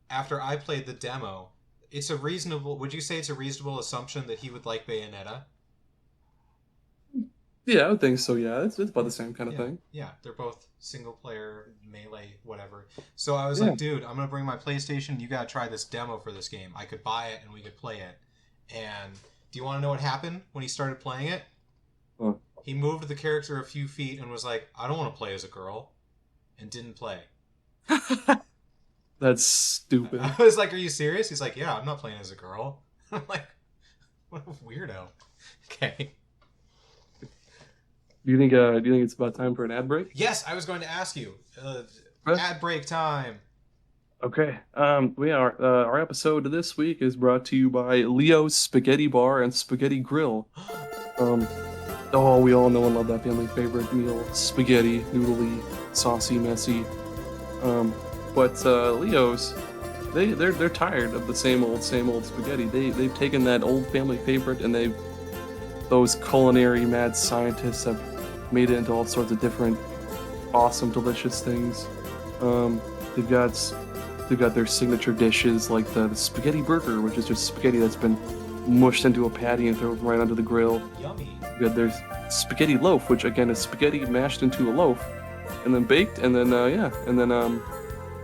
after I played the demo, it's a reasonable. Would you say it's a reasonable assumption that he would like Bayonetta? Yeah, I would think so. Yeah, it's about the same kind of Yeah, thing. yeah, they're both single player melee, whatever. So I was Yeah. like, dude, I'm gonna bring my PlayStation. You gotta try this demo for this game. I could buy it and we could play it. And do you want to know what happened when he started playing it? Huh. He moved the character a few feet and was like, I don't want to play as a girl, and didn't play. That's stupid. I was like, are you serious? He's like, yeah, I'm not playing as a girl. I'm like, what a weirdo. Okay. Do you think it's about time for an ad break? Yes, I was going to ask you. Okay. Ad break time. Okay. Our episode this week is brought to you by Leo's Spaghetti Bar and Spaghetti Grill. Um, oh, we all know and love that family favorite meal: spaghetti, noodly, saucy, messy. But Leo's, they're tired of the same old spaghetti. They've taken that old family favorite and those culinary mad scientists have made it into all sorts of different awesome, delicious things. Um, they've got they've got their signature dishes like the spaghetti burger, which is just spaghetti that's been mushed into a patty and thrown right onto the grill. Yummy. They've got their spaghetti loaf, which again is spaghetti mashed into a loaf and then baked, and then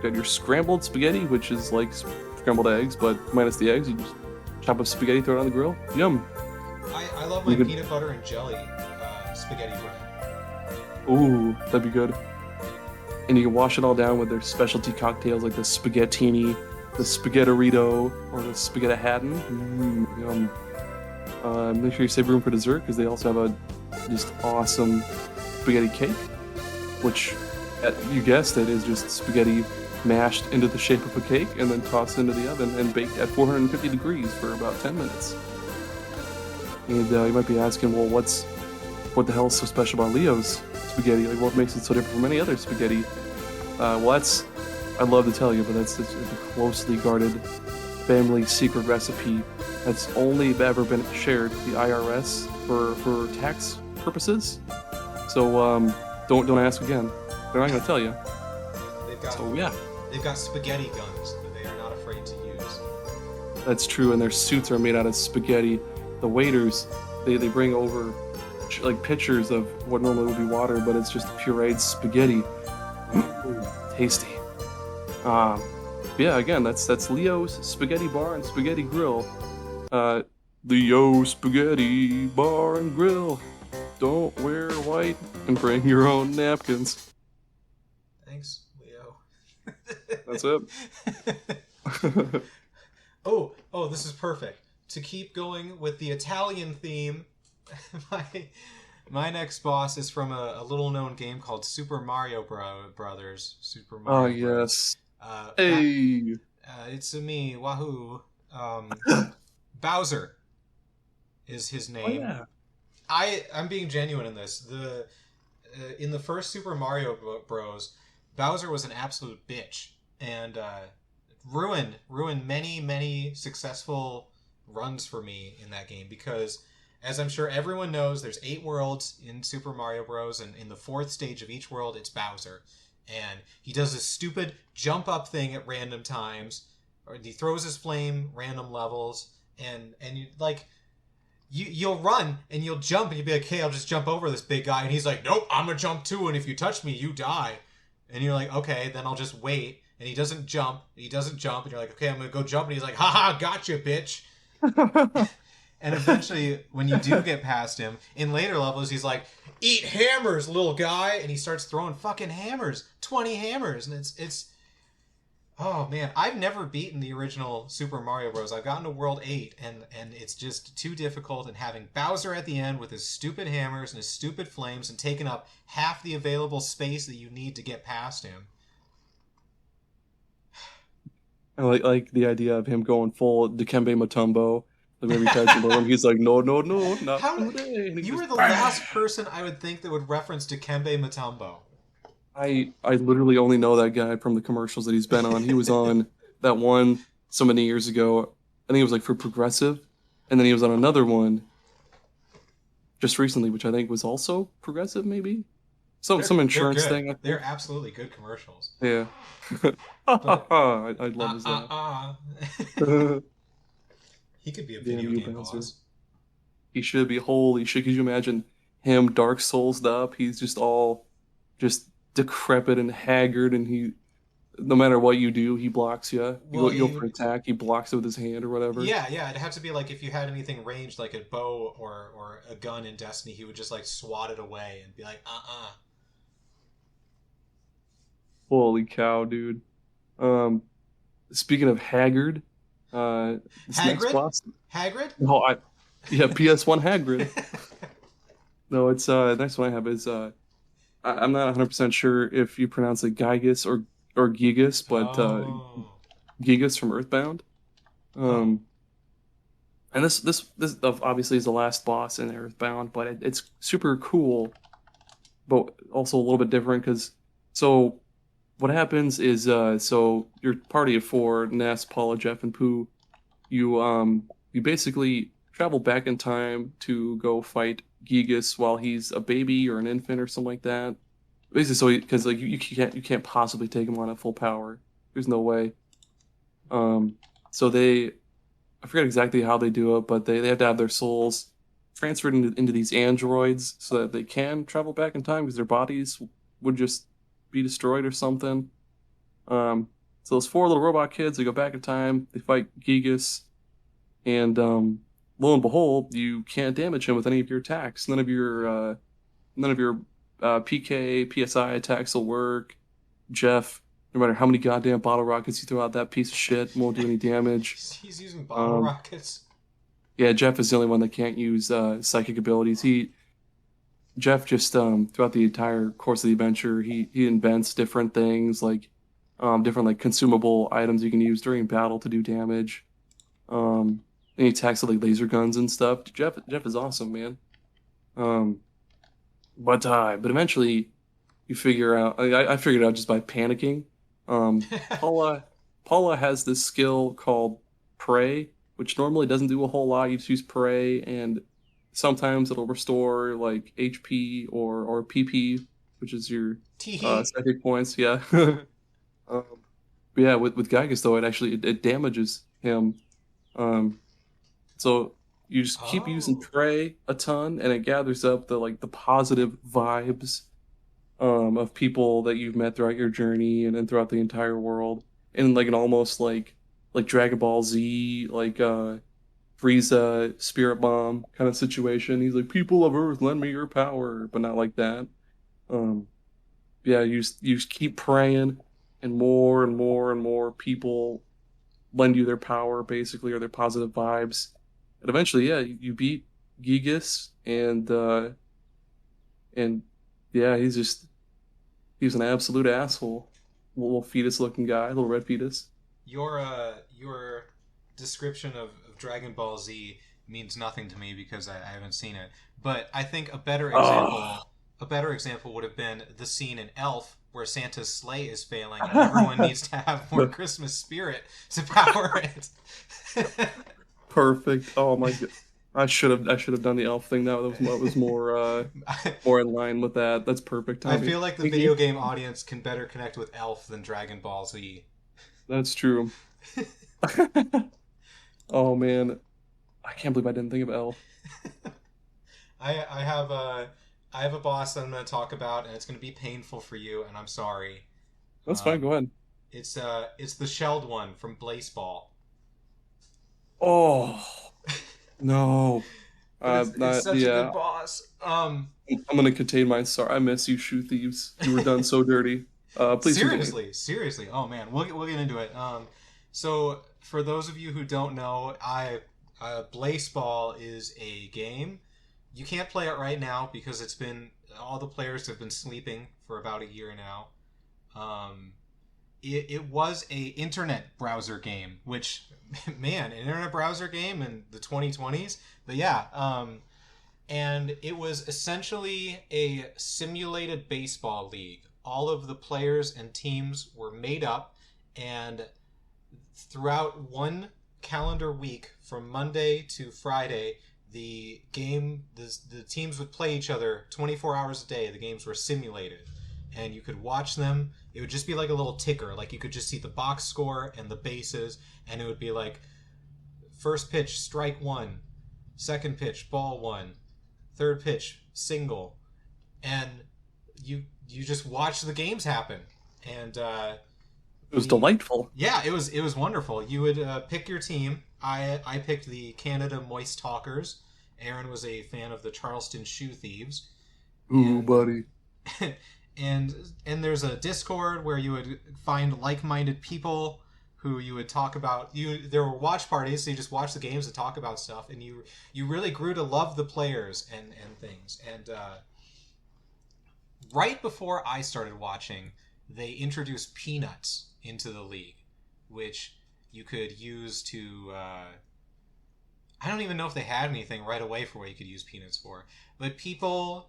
got your scrambled spaghetti, which is like scrambled eggs but minus the eggs. You just chop up spaghetti, throw it on the grill. Yum. I love my peanut butter and jelly spaghetti bread. Ooh, that'd be good. And you can wash it all down with their specialty cocktails like the spaghettini, the spaghetterito, or the spaghetti-hatton. Yum. Make sure you save room for dessert because they also have a just awesome spaghetti cake, which, you guessed it, is just spaghetti mashed into the shape of a cake and then tossed into the oven and baked at 450 degrees for about 10 minutes. And you might be asking, well, what the hell is so special about Leo's spaghetti? Like, what makes it so different from any other spaghetti? I'd love to tell you, but it's a closely guarded family secret recipe that's only ever been shared with the IRS for tax purposes. So don't ask again. They're not going to tell you. They've got spaghetti guns that they are not afraid to use. That's true, and their suits are made out of spaghetti. The waiters, they bring over like pitchers of what normally would be water, but it's just pureed spaghetti. Tasty. Yeah, again, that's Leo's Spaghetti Bar and Spaghetti Grill. Leo's Spaghetti Bar and Grill. Don't wear white and bring your own napkins. Thanks, Leo. That's it. Oh, this is perfect. To keep going with the Italian theme, my next boss is from a little-known game called Super Mario Brothers. Super Mario Bros. Yes. Hey! It's me, wahoo. Bowser is his name. Oh, yeah. I'm being genuine in this. In the first Super Mario Bros., Bowser was an absolute bitch and ruined many successful runs for me in that game because, as I'm sure everyone knows, there's 8 worlds in Super Mario Bros. And in the 4th stage of each world, it's Bowser. And he does this stupid jump up thing at random times, or he throws his flame random levels, and you like you'll run and you'll jump and you'll be like, hey, I'll just jump over this big guy, and he's like, nope, I'm gonna jump too, and if you touch me, you die. And you're like, okay, then I'll just wait. And he doesn't jump, and you're like, okay, I'm gonna go jump, and he's like, haha, gotcha, bitch. And eventually, when you do get past him, in later levels, he's like, eat hammers, little guy, and he starts throwing fucking hammers, 20 hammers, and it's oh man, I've never beaten the original Super Mario Bros. I've gotten to World 8, and it's just too difficult, and having Bowser at the end with his stupid hammers and his stupid flames and taking up half the available space that you need to get past him. I like the idea of him going full Dikembe Mutombo. Like every time you him, he's like, no, not today. You were the last person I would think that would reference Dikembe Mutombo. I literally only know that guy from the commercials that he's been on. He was on that one so many years ago. I think it was like for Progressive. And then he was on another one just recently, which I think was also Progressive, maybe? Some insurance thing. They're absolutely good commercials. Yeah. I'd love his laugh. He could be a video game boss. He should be. Holy shit, could you imagine him Dark Soulsed up. He's just all just decrepit and haggard, and he no matter what you do, he blocks you. Well, You go he for would. attack, he blocks it with his hand or whatever. Yeah, yeah. It'd have to be like if you had anything ranged, like a bow or a gun in Destiny, he would just like swat it away and be like, Holy cow, dude. Um, Speaking of haggard, this next Hagrid, boss. Hagrid. Oh, yeah, PS1 Hagrid. No, it's next one I have is I'm not 100% sure if you pronounce it Gygus or Gigas, but Oh, Gigas from Earthbound. oh, Um, and this obviously is the last boss in Earthbound, but it's super cool, but also a little bit different because so what happens is so your party of four, Ness, Paula, Jeff, and Pooh, you basically travel back in time to go fight Gigas while he's a baby or an infant or something like that. Basically, so because like you can't possibly take him on at full power. There's no way. Um, so they I forget exactly how they do it, but they have to have their souls transferred into these androids so that they can travel back in time because their bodies would just be destroyed or something. So those four little robot kids, they go back in time, they fight Gigas, and lo and behold, you can't damage him with any of your attacks. None of your PK, PSI attacks will work. Jeff, no matter how many goddamn bottle rockets you throw out, that piece of shit won't do any damage. he's using bottle Um, rockets. yeah, Jeff is the only one that can't use psychic abilities. Jeff just throughout the entire course of the adventure, he invents different things like different like consumable items you can use during battle to do damage. And he attacks with like laser guns and stuff. Jeff is awesome, man. Um, but eventually you figure out. I figured it out just by panicking. Paula Paula has this skill called Pray, which normally doesn't do a whole lot. You just use Pray, and sometimes it'll restore like HP or PP, which is your Teehee. psychic points. Yeah. um, but yeah, with Gygas though, it damages him. Um, so you just keep using Oh. Pray a ton, and it gathers up the positive vibes of people that you've met throughout your journey and then throughout the entire world, in like an almost like Dragon Ball Z, like Frieza Spirit Bomb kind of situation. He's like, "People of Earth, lend me your power," but not like that. Um, yeah, you just keep praying, and more and more and more people lend you their power, basically, or their positive vibes, and eventually, yeah, you beat Gigas, and yeah, he's an absolute asshole. Little fetus looking guy, little red fetus. Your description of Dragon Ball Z means nothing to me because I haven't seen it. But I think Oh. a better example would have been the scene in Elf where Santa's sleigh is failing and everyone needs to have more Christmas spirit to power it. Perfect. Oh my god. I should have done the elf thing. That was more in line with that. That's perfect I timing. feel like the Thank you. video game audience can better connect with Elf than Dragon Ball Z. That's true. Oh man, I can't believe I didn't think of elf. I have a boss that I'm going to talk about, and it's going to be painful for you, and I'm sorry. That's fine. Go ahead. It's the shelled one from Blaseball. Oh no. But it's Not such a good yeah. boss. I'm gonna contain my sorrow. I miss you, shoe thieves. You were done so dirty. Please continue. Seriously. Oh man, we'll get into it. So for those of you who don't know, I Blaseball is a game. You can't play it right now because it's been all the players have been sleeping for about a year now. Um, it was a internet browser game, which man, an internet browser game in the 2020s. But yeah, and it was essentially a simulated baseball league. All of the players and teams were made up, and throughout one calendar week from Monday to Friday, the teams would play each other 24 hours a day. The games were simulated, and you could watch them. It would just be like a little ticker, like you could just see the box score and the bases, and it would be like first pitch strike one, second pitch ball one, third pitch, single, and you just watch the games happen, and It was delightful. yeah, it was wonderful. You would pick your team. I picked the Canada Moist Talkers. Aaron was a fan of the Charleston Shoe Thieves. Ooh, buddy. and there's a Discord where you would find like-minded people who you would talk about. There were watch parties, so you just watch the games and talk about stuff, and you really grew to love the players and things. And right before I started watching, they introduced peanuts into the league, which you could use to I don't even know if they had anything right away for what you could use peanuts for, but people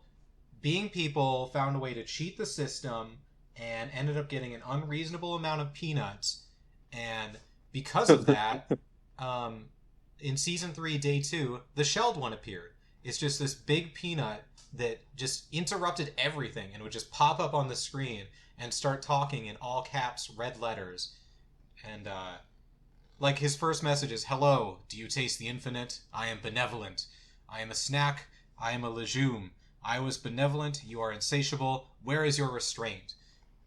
found a way to cheat the system and ended up getting an unreasonable amount of peanuts. And because of that, in season 3, day 2, the shelled one appeared. It's just this big peanut that just interrupted everything and would just pop up on the screen and start talking in all caps, red letters. And like his first message is, "Hello, do you taste the infinite? I am benevolent. I am a snack. I am a legume. I was benevolent. You are insatiable. Where is your restraint?"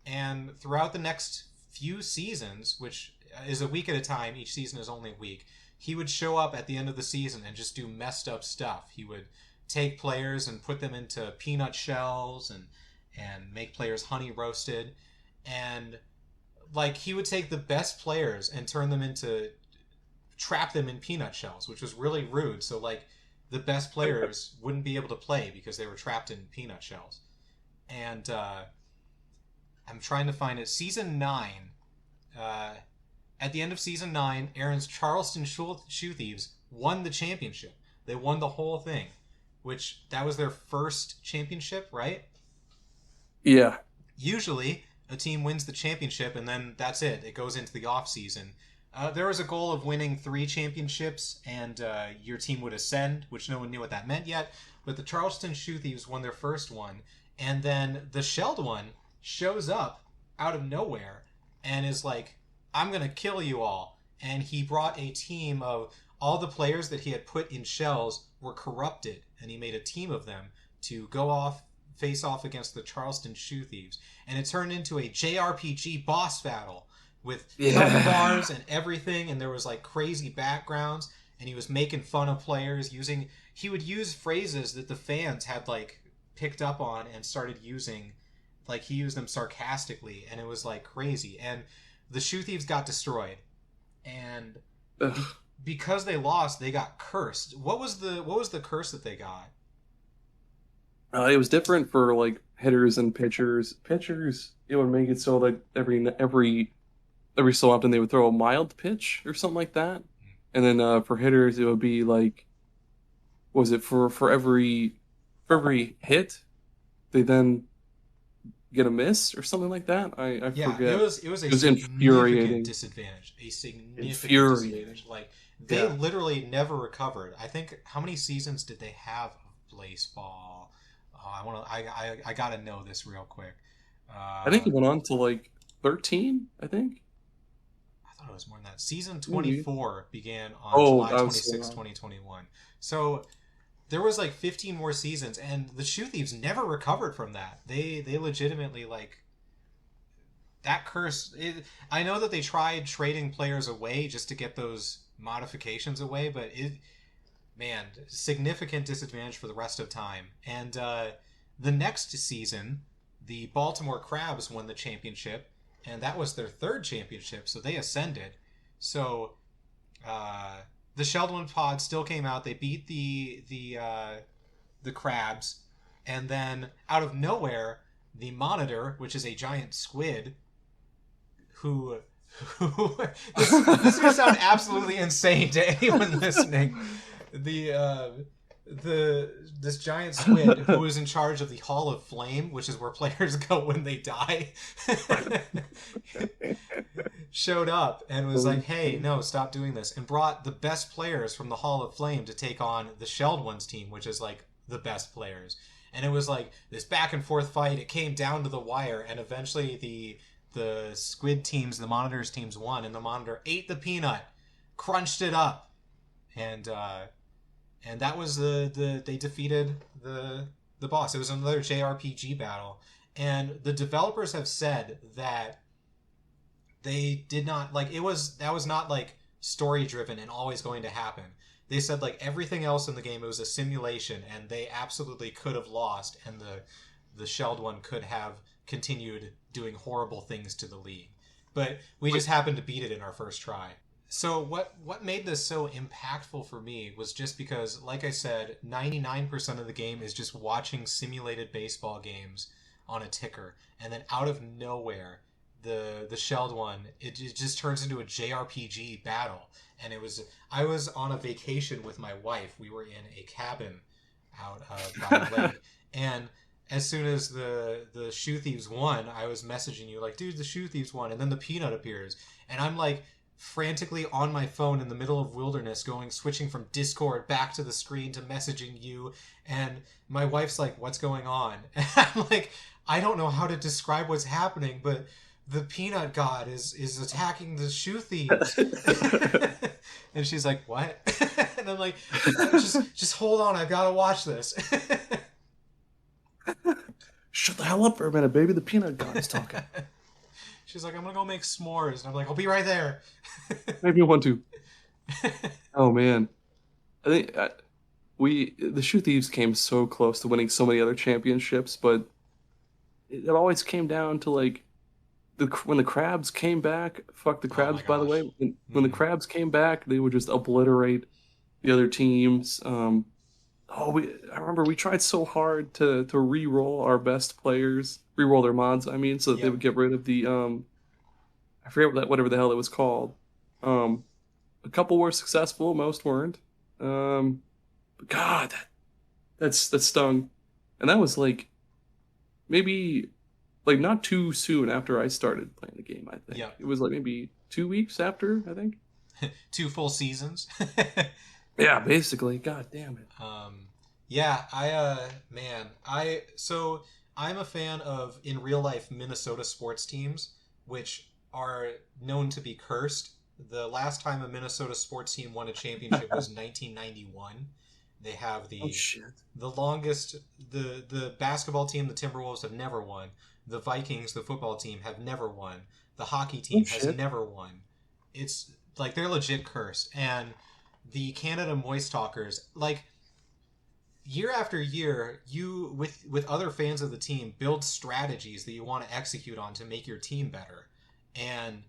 And throughout the next few seasons, which is a week at a time, each season is only a week, he would show up at the end of the season and just do messed up stuff. He would take players and put them into peanut shells and make players honey roasted. And like he would take the best players and trap them in peanut shells, which was really rude. So like the best players wouldn't be able to play because they were trapped in peanut shells. And I'm trying to find it. Season 9. At the end of season 9, Aaron's Charleston Shoe Thieves won the championship. They won the whole thing, which that was their first championship, right? Yeah. Usually, a team wins the championship and then that's it. It goes into the off season. There was a goal of winning 3 championships and your team would ascend, which no one knew what that meant yet. But the Charleston Shoe Thieves won their first one, and then the shelled one shows up out of nowhere and is like, "I'm going to kill you all." And he brought a team of all the players that he had put in shells were corrupted, and he made a team of them to face off against the Charleston Shoe Thieves. And it turned into a JRPG boss battle with health bars and everything, and there was like crazy backgrounds, and he was making fun of players he would use phrases that the fans had like picked up on and started using. Like he used them sarcastically, and it was like crazy. And the Shoe Thieves got destroyed, and because they lost, they got cursed. What was the curse that they got? It was different for like hitters and pitchers. Pitchers, it would make it so that every so often they would throw a mild pitch or something like that, and then for hitters it would be like, what was it for every hit, they then get a miss or something like that. I forget. It was infuriating. Disadvantage. A significant disadvantage. Like they Yeah. literally never recovered. I think how many seasons did they have of Blaseball? Oh, I gotta know this real quick. I think it went on to like 13. I think. I thought it was more than that. Season 24 began on Oh, July that was 26, so long. 2021. So there was like 15 more seasons, and the Shoe Thieves never recovered from that. They legitimately like that curse. I know that they tried trading players away just to get those modifications away, but significant disadvantage for the rest of time. And the next season, the Baltimore Crabs won the championship, and that was their 3rd championship, so they ascended. So the Sheldon pod still came out. They beat the Crabs, and then out of nowhere, the Monitor, which is a giant squid, who this is gonna sound absolutely insane to anyone listening. This giant squid who was in charge of the Hall of Flame, which is where players go when they die, showed up and was like, "Hey, no, stop doing this," and brought the best players from the Hall of Flame to take on the Shelled Ones team, which is like the best players. And it was like this back and forth fight. It came down to the wire, and eventually the squid teams, the Monitors teams won, and the Monitor ate the peanut, crunched it up, and and that was they defeated the boss. It was another JRPG battle, and the developers have said that they did not like that was not like story driven and always going to happen. They said like everything else in the game, it was a simulation, and they absolutely could have lost, and the shelled one could have continued doing horrible things to the league. But we just happened to beat it in our first try. So what made this so impactful for me was just because, like I said, 99% of the game is just watching simulated baseball games on a ticker, and then out of nowhere, the shelled one, it just turns into a JRPG battle. And I was on a vacation with my wife. We were in a cabin out by the lake, and as soon as the shoe thieves won, I was messaging you like, dude, the shoe thieves won, and then the peanut appears, and I'm like frantically on my phone in the middle of wilderness switching from Discord back to the screen to messaging you, and my wife's like, what's going on? And I'm like, I don't know how to describe what's happening, but the peanut god is attacking the shoe thieves. And she's like, what? And I'm like, just hold on, I've got to watch this. Shut the hell up for a minute, baby. The peanut god is talking. She's like, I'm gonna go make s'mores, and I'm like, I'll be right there. Maybe you want to. Oh man, I think the Shoe Thieves came so close to winning so many other championships, but it always came down to like when the Crabs came back. Fuck the Crabs, by the way. When the Crabs came back, they would just obliterate the other teams. I remember we tried so hard to re-roll our best players, re-roll their mods, I mean, so that they would get rid of the I forget whatever the hell it was called. A couple were successful, most weren't. But God, that stung. And that was like maybe like not too soon after I started playing the game, I think. It was like maybe 2 weeks after, I think. 2 full seasons. Yeah, basically. God damn it. I'm a fan of, in real life, Minnesota sports teams, which are known to be cursed. The last time a Minnesota sports team won a championship was 1991. They have the longest, the basketball team, the Timberwolves, have never won. The Vikings, the football team, have never won. The hockey team has never won. It's like they're legit cursed. And the Canada Moist Talkers, like, year after year, you with other fans of the team build strategies that you want to execute on to make your team better. And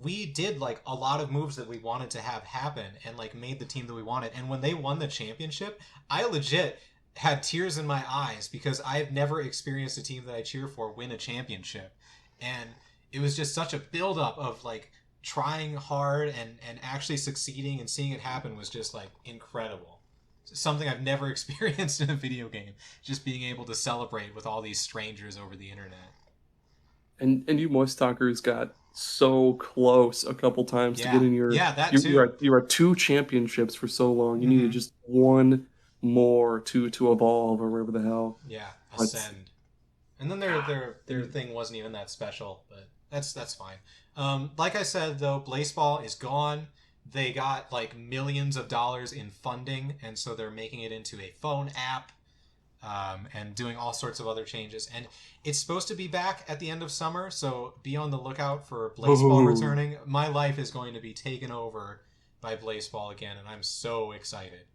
we did like a lot of moves that we wanted to have happen and like made the team that we wanted. And when they won the championship, I legit had tears in my eyes because I've never experienced a team that I cheer for win a championship. And it was just such a buildup of like trying hard and actually succeeding, and seeing it happen was just like incredible. Something I've never experienced in a video game, just being able to celebrate with all these strangers over the internet. And you Moist Talkers got so close a couple times to getting your... Yeah, that too. You were at 2 championships for so long. You needed just one more to evolve or whatever the hell. Yeah, ascend. And then their thing wasn't even that special, but that's fine. Like I said, though, Blaseball is gone. They got like millions of dollars in funding, and so they're making it into a phone app, and doing all sorts of other changes. And it's supposed to be back at the end of summer, so be on the lookout for Blaseball returning. My life is going to be taken over by Blaseball again, and I'm so excited.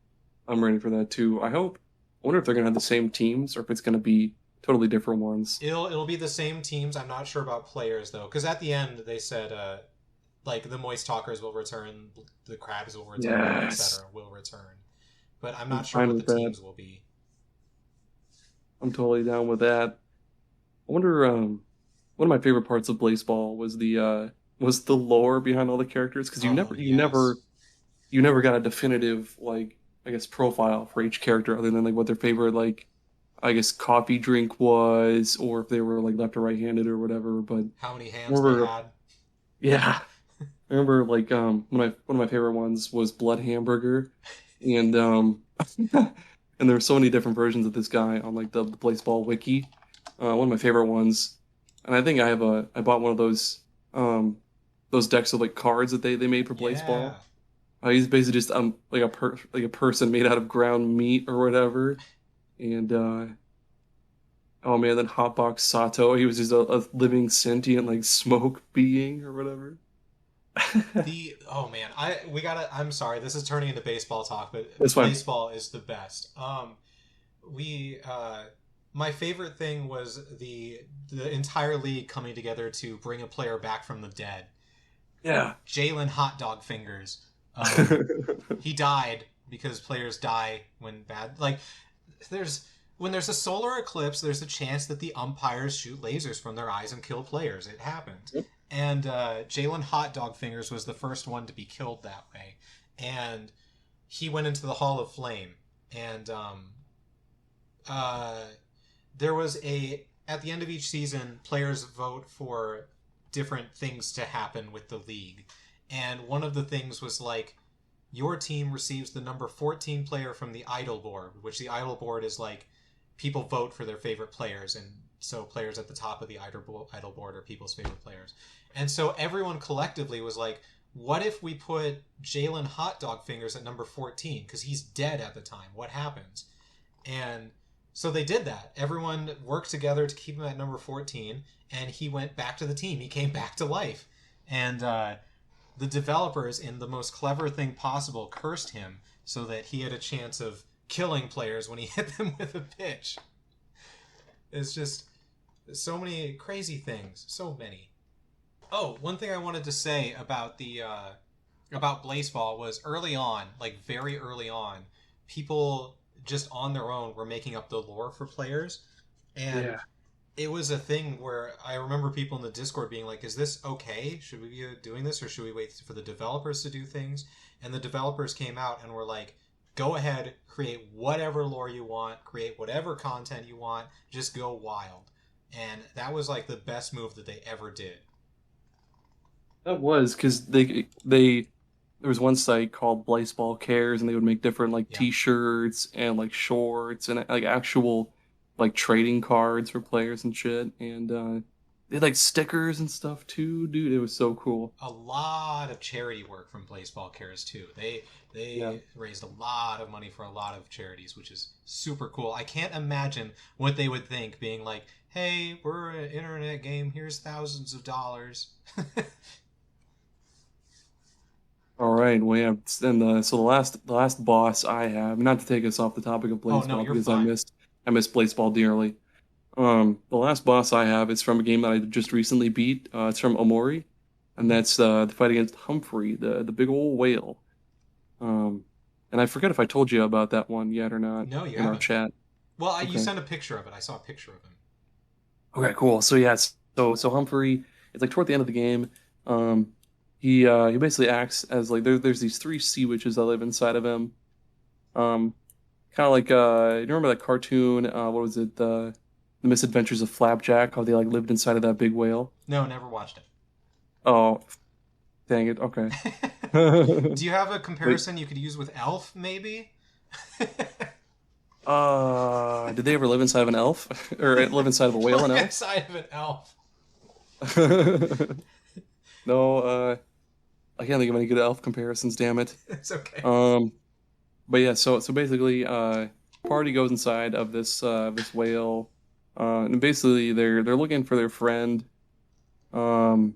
I'm ready for that too. I wonder if they're going to have the same teams or if it's going to be totally different ones. It'll be the same teams. I'm not sure about players though, because at the end they said like the Moist Talkers will return, the Crabs will return, etc. will return. But I'm not sure what the teams will be. I'm totally down with that. I wonder. One of my favorite parts of Blaseball was the lore behind all the characters, because you never got a definitive like I guess profile for each character other than like what their favorite like I guess coffee drink was, or if they were like left or right handed or whatever. But how many hands they had? Yeah. I remember like one of my favorite ones was Blood Hamburger, and and there were so many different versions of this guy on like the Blaseball wiki. One of my favorite ones, and I think I bought one of those decks of like cards that they made for Blaseball. He's basically just like a person made out of ground meat or whatever. And oh man, then Hotbox Sato, he was just a living sentient like smoke being or whatever. The oh man, I'm sorry, this is turning into baseball talk, but That's fine. Blaseball is the best. We My favorite thing was the entire league coming together to bring a player back from the dead. Yeah. Jalen Hot Dog Fingers. He died because players die when bad. Like there's when there's a solar eclipse, there's a chance that the umpires shoot lasers from their eyes and kill players. It happens. Yep. And Jalen Hot Dog Fingers was the first one to be killed that way, and he went into the Hall of Flame. And uh, there was a at the end of each season, players vote for different things to happen with the league, and one of the things was like your team receives the number 14 player from the idol board, which the idol board is like people vote for their favorite players, and so players at the top of the idol board are people's favorite players. And so everyone collectively was like, what if we put Jalen Hot Dog Fingers at number 14 because he's dead at the time? What happens? And so they did that. Everyone worked together to keep him at number 14, and he went back to the team. He came back to life. And the developers, in the most clever thing possible, cursed him so that he had a chance of killing players when he hit them with a pitch. It's just so many crazy things. So many. Oh, one thing I wanted to say about the about Blaseball was early on, like very early on, people just on their own were making up the lore for players, and Yeah. it was a thing where I remember people in the Discord being like, "Is this okay? Should we be doing this, or should we wait for the developers to do things?" And the developers came out and were like, "Go ahead, create whatever lore you want, create whatever content you want, just go wild." And that was like the best move that they ever did. That was because they there was one site called Blaseball Cares, and they would make different like Yeah. T-shirts and like shorts and like actual like trading cards for players and shit. And they had like stickers and stuff too, dude. It was so cool. A lot of charity work from Blaseball Cares too. They Yeah. raised a lot of money for a lot of charities, which is super cool. I can't imagine what they would think being like, "Hey, we're an internet game. Here's thousands of dollars." All right. Well, yeah. And so the last boss I have, not to take us off the topic of Oh no, Blaseball you're because fine. I miss Blaseball dearly. The last boss I have is from a game that I just recently beat. It's from Omori, and that's the fight against Humphrey, the big old whale. Um, and I forget if I told you about that one yet or not No, you in our haven't. chat. Well, you Okay. sent a picture of it. I saw a picture of him. Okay, cool. So yeah, so Humphrey, it's like toward the end of the game. Um, he basically acts as like there's these three sea witches that live inside of him. Um, kind of like you remember that cartoon? What was it? The Misadventures of Flapjack? How they like lived inside of that big whale. No, never watched Oh, dang it. Okay. it. Do you have a Wait. comparison you could use with Elf, maybe? Did they ever live inside of an elf or live inside of a whale and Live elf? inside of an elf. No, I can't think of any good elf comparisons. Damn it. It's okay. Um, but yeah, so basically, party goes inside of this whale, and basically they're looking for their friend. Um,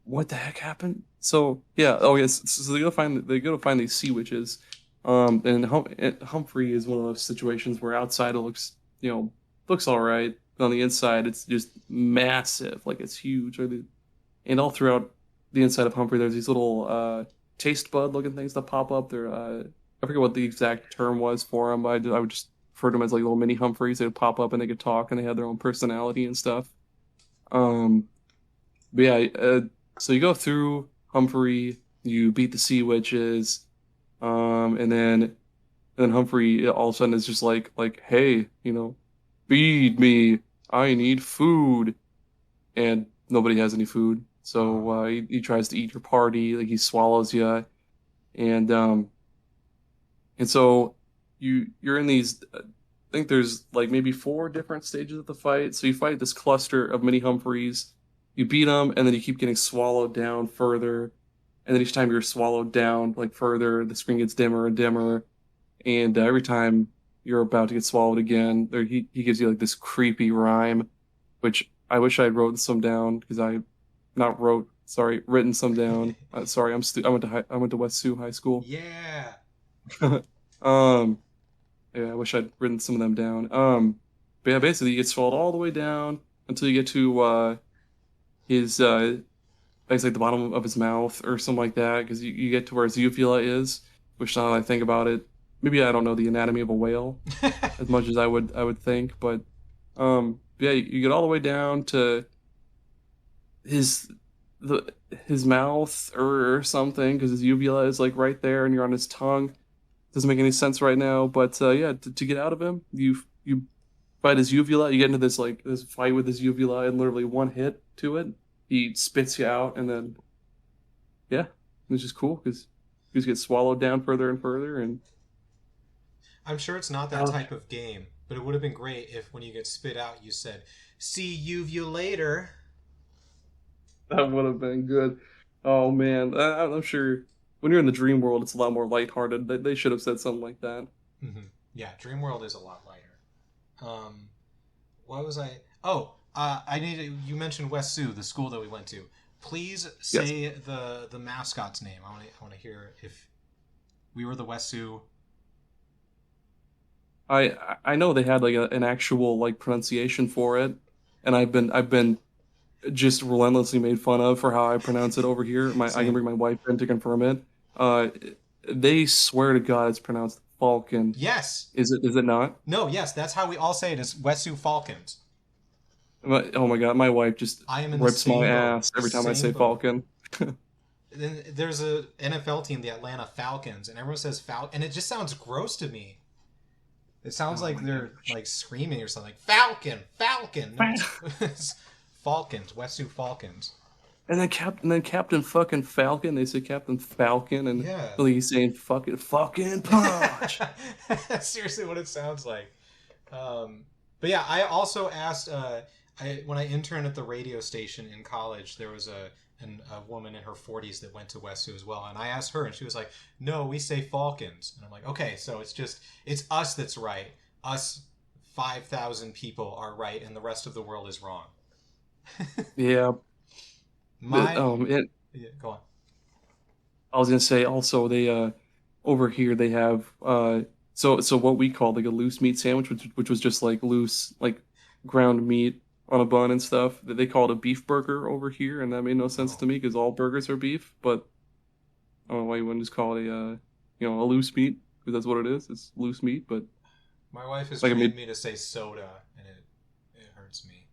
what the heck happened? So yeah, oh yes, so they go to find these sea witches. And Humphrey is one of those situations where outside it looks, looks all right, but on the inside it's just massive, like it's huge. And all throughout the inside of Humphrey, there's these little taste bud looking things that pop up. They're I forget what the exact term was for them, but I would just refer to them as like little mini Humphreys. They would pop up and they could talk and they had their own personality and stuff. Um, but yeah, so you go through Humphrey, you beat the sea witches, and then Humphrey all of a sudden is just like, hey, feed me. I need food, and nobody has any food. So Oh. he tries to eat your party, like he swallows you, and so you're in these. I think there's like maybe four different stages of the fight. So you fight this cluster of mini Humphreys, you beat them, and then you keep getting swallowed down further, and then each time you're swallowed down like further, the screen gets dimmer and dimmer, and every time you're about to get swallowed again, he gives you like this creepy rhyme, which I wish I'd wrote some down because I not wrote sorry written some down. Sorry, I went to West Sioux High School. Yeah. um, yeah, I wish I'd written some of them down. But yeah, basically you get swallowed all the way down until you get to his basically the bottom of his mouth or something like that, because you get to where his uvula is, which now that I think about it, maybe I don't know the anatomy of a whale as much as I would think, but yeah, you get all the way down to his the his mouth or something, because his uvula is like right there and you're on his tongue. Doesn't make any sense right now, but yeah, to get out of him, you fight his uvula. You get into this fight with his uvula, and literally one hit to it, he spits you out, and then yeah, it's just cool because you just get swallowed down further and further, and I'm sure it's not that type of game, but it would have been great if when you get spit out, you said, "See you later." that would have been good. Oh man, I'm sure when you're in the dream world, it's a lot more lighthearted. They should have said something like that. Mm-hmm. Yeah, Dream World is a lot lighter. What was I? Oh, I need. You mentioned West Sioux, the school that we went to. Please Yes. say the mascot's name. I want to hear if we were the West Sioux. I know they had like an actual like pronunciation for it, and I've been just relentlessly made fun of for how I pronounce it over here. I can Same. bring my wife in to confirm it. Uh, they swear to God it's pronounced Falcon. Yes. Is it not? No. Yes. That's how we all say it. Is West Sioux Falcons. Oh my God, my wife just I am in the rips my same boat. ass every time I Same say boat. Falcon. Then there's a NFL team, the Atlanta Falcons, and everyone says Falcon, and it just sounds gross to me. It sounds Oh like my they're gosh. like screaming or something. Falcon, Falcon. No, it's Falcons, West Sioux Falcons. And then Captain fucking Falcon. They say Captain Falcon, and Yeah. really he's saying fucking punch. That's seriously what it sounds like. But yeah, I also asked. When I interned at the radio station in college, there was a woman in her 40s that went to West Sioux as well, and I asked her, and she was like, "No, we say Falcons," and I'm like, "Okay, so it's us that's right. Us 5,000 people are right, and the rest of the world is wrong." Yeah, but My Yeah, go on. I was gonna say also they over here they have so what we call like a loose meat sandwich, which was just like loose like ground meat on a bun and stuff. They call it a beef burger over here, and that made no sense Oh, to me because all burgers are beef. But I don't know why you wouldn't just call it a loose meat, because that's what it is. It's loose meat, but my wife has like I trained made me to say soda, and it hurts me.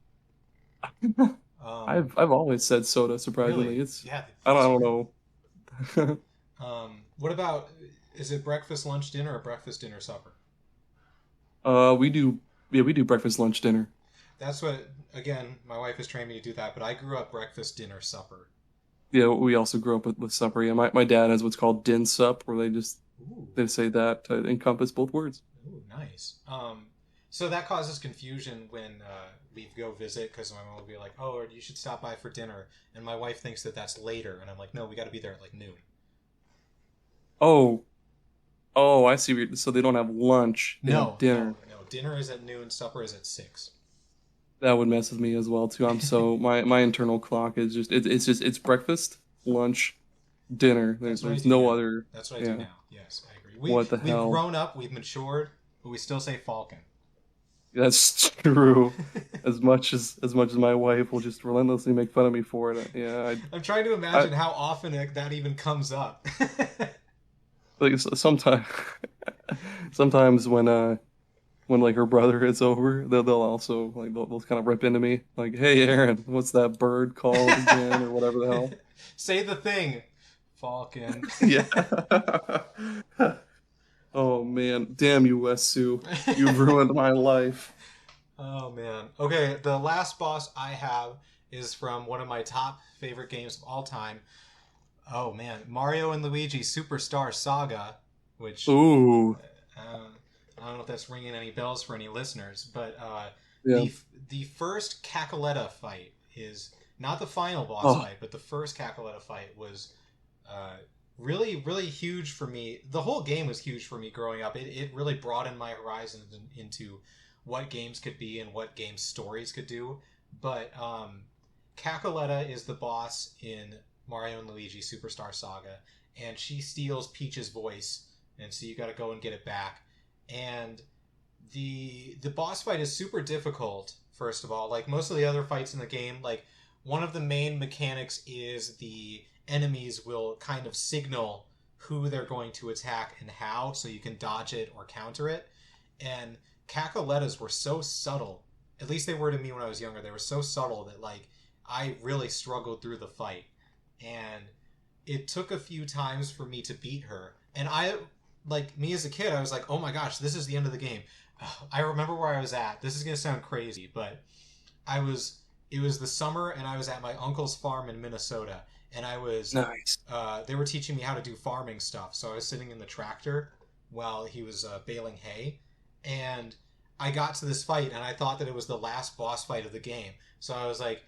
Um, I've always said soda. really? Surprisingly, it's Yeah, I that's don't weird. know. What about, is it breakfast, lunch, dinner, or breakfast, dinner, supper? We do, yeah, we do breakfast, lunch, dinner. That's what, again, my wife has trained me to do that, but I grew up breakfast, dinner, supper. Yeah, we also grew up with supper. Yeah, my dad has what's called din sup, where Ooh, they say that to encompass both words. ooh, nice. So that causes confusion when we go visit, because my mom will be like, "Oh, you should stop by for dinner," and my wife thinks that that's later, and I'm like, "No, we got to be there at like noon." Oh, oh, I see. So they don't have lunch; they have No, no, dinner. no. Dinner is at noon. Supper is at 6. That would mess with me as well too. I'm so my internal clock is it's breakfast, lunch, dinner. That's what I There's do no now. other. That's what I do Yeah. now. Yes, I agree. What the We've hell? grown up. We've matured, but we still say Falcon. That's true. As much as my wife will just relentlessly make fun of me for it. Yeah, I'm trying to I imagine how often that even comes up. like sometimes sometimes when like her brother is over, they'll also like they'll kind of rip into me like, "Hey, Aaron, what's that bird called again?" or whatever the hell. Say the thing, Falcon. Yeah. Oh man, damn you, West Sioux. You've ruined my life. Oh man. Okay, the last boss I have is from one of my top favorite games of all time. Oh man, Mario and Luigi Superstar Saga, which Ooh, uh, I don't know if that's ringing any bells for any listeners, but yeah. the first Cacoletta fight is not the final boss Oh, fight, but the first Cacoletta fight was Uh, really, really huge for me. The whole game was huge for me growing up. It really broadened my horizons into what games could be and what game stories could do. But Cacoletta is the boss in Mario and Luigi Superstar Saga, and she steals Peach's voice, and so you got to go and get it back. And the boss fight is super difficult. First of all, like most of the other fights in the game, like one of the main mechanics is the enemies will kind of signal who they're going to attack and how, so you can dodge it or counter it. And Cacolettas were so subtle. At least they were to me when I was younger. They were so subtle that like I really struggled through the fight, and it took a few times for me to beat her. And I, like me as a kid, I was like, "Oh my gosh, this is the end of the game." I remember where I was at. This is gonna sound crazy, but I was. It was the summer, and I was at my uncle's farm in Minnesota, and I was. Nice. They were teaching me how to do farming stuff, so I was sitting in the tractor while he was baling hay, and I got to this fight, and I thought that it was the last boss fight of the game. So I was like,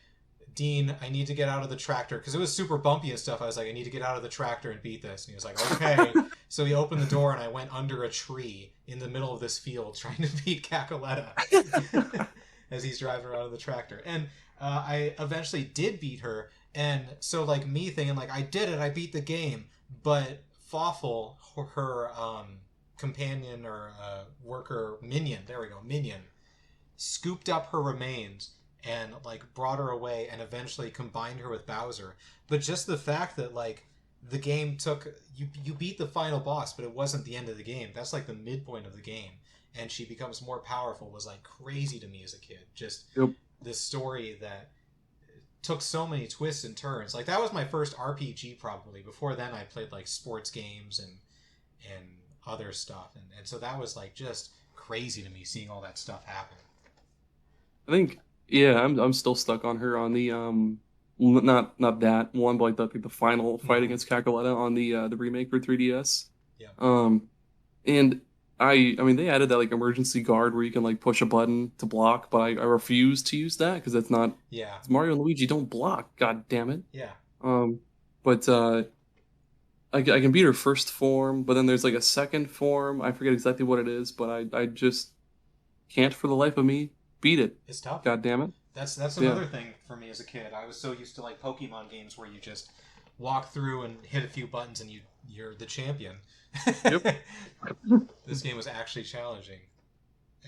Dean, I need to get out of the tractor, because it was super bumpy and stuff. I was like, I need to get out of the tractor and beat this. And he was like, okay. So he opened the door, and I went under a tree in the middle of this field trying to beat Cacoletta as he's driving around in the tractor. And I eventually did beat her. And so, like, me thinking, like, I did it, I beat the game. But Fawful, her companion or worker, minion, there we go, minion, scooped up her remains and like brought her away and eventually combined her with Bowser. But just the fact that like the game took you beat the final boss, but it wasn't the end of the game. That's like the midpoint of the game, and she becomes more powerful was like crazy to me as a kid. Just Yep. this story that took so many twists and turns. Like that was my first RPG probably. Before then I played like sports games and other stuff, and so that was like just crazy to me seeing all that stuff happen. I think yeah, I'm still stuck on her on the not that one, but like the final fight against Cacoletta on the remake for 3DS. Yeah. And I mean they added that like emergency guard where you can like push a button to block, but I refuse to use that because that's not. Yeah. It's Mario and Luigi don't block. God damn it. Yeah. But I can beat her first form, but then there's like a second form. I forget exactly what it is, but I just can't for the life of me beat it. It's tough. God damn it. That's another thing for me as a kid. I was so used to like Pokemon games where you just walk through and hit a few buttons and you're the champion. Yep. This game was actually challenging.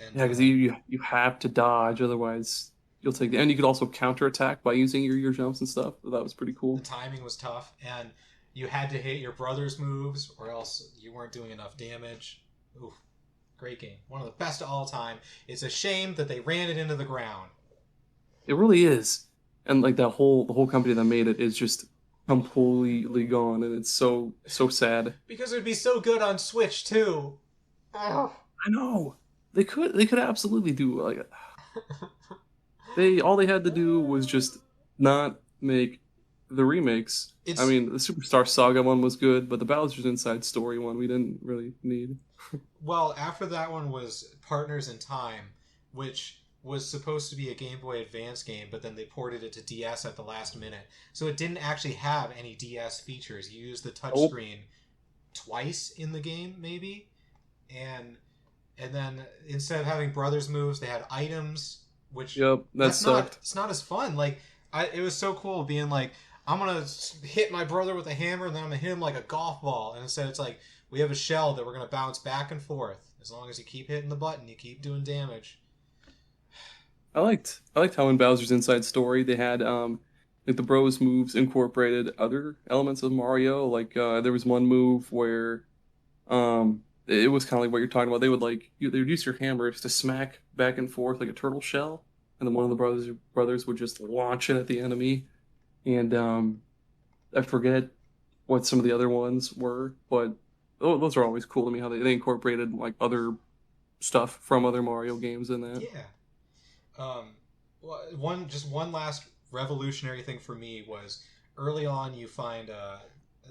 And, Yeah, because you have to dodge, otherwise you'll take the. And you could also counterattack by using your jumps and stuff. So that was pretty cool. the timing was tough, and you had to hit your brother's moves, or else you weren't doing enough damage. Oof, great game, one of the best of all time. It's a shame that they ran it into the ground. It really is, and like the whole company that made it is just completely gone, and it's so sad. Because it would be so good on Switch too. I know they could absolutely do like all they had to do was just not make the remakes. It's, I mean, the Superstar Saga one was good, but the Bowser's Inside Story one we didn't really need. well, after that one was Partners in Time, which was supposed to be a Game Boy Advance game, but then they ported it to DS at the last minute. So it didn't actually have any DS features. You used the touchscreen twice in the game, maybe, and then instead of having brothers moves, they had items, which Yep, that sucked. it's not as fun. Like it was so cool being like, I'm gonna hit my brother with a hammer, and then I'm gonna hit him like a golf ball. And instead, it's like we have a shell that we're gonna bounce back and forth. As long as you keep hitting the button, you keep doing damage. I liked how in Bowser's Inside Story they had like the bros moves incorporated other elements of Mario. Like there was one move where it was kind of like what you're talking about. They would they would use your hammers to smack back and forth like a turtle shell, and then one of the brothers would just launch it at the enemy. And I forget what some of the other ones were, but those are always cool to me how they incorporated like other stuff from other Mario games in that. Yeah. One last revolutionary thing for me was early on you find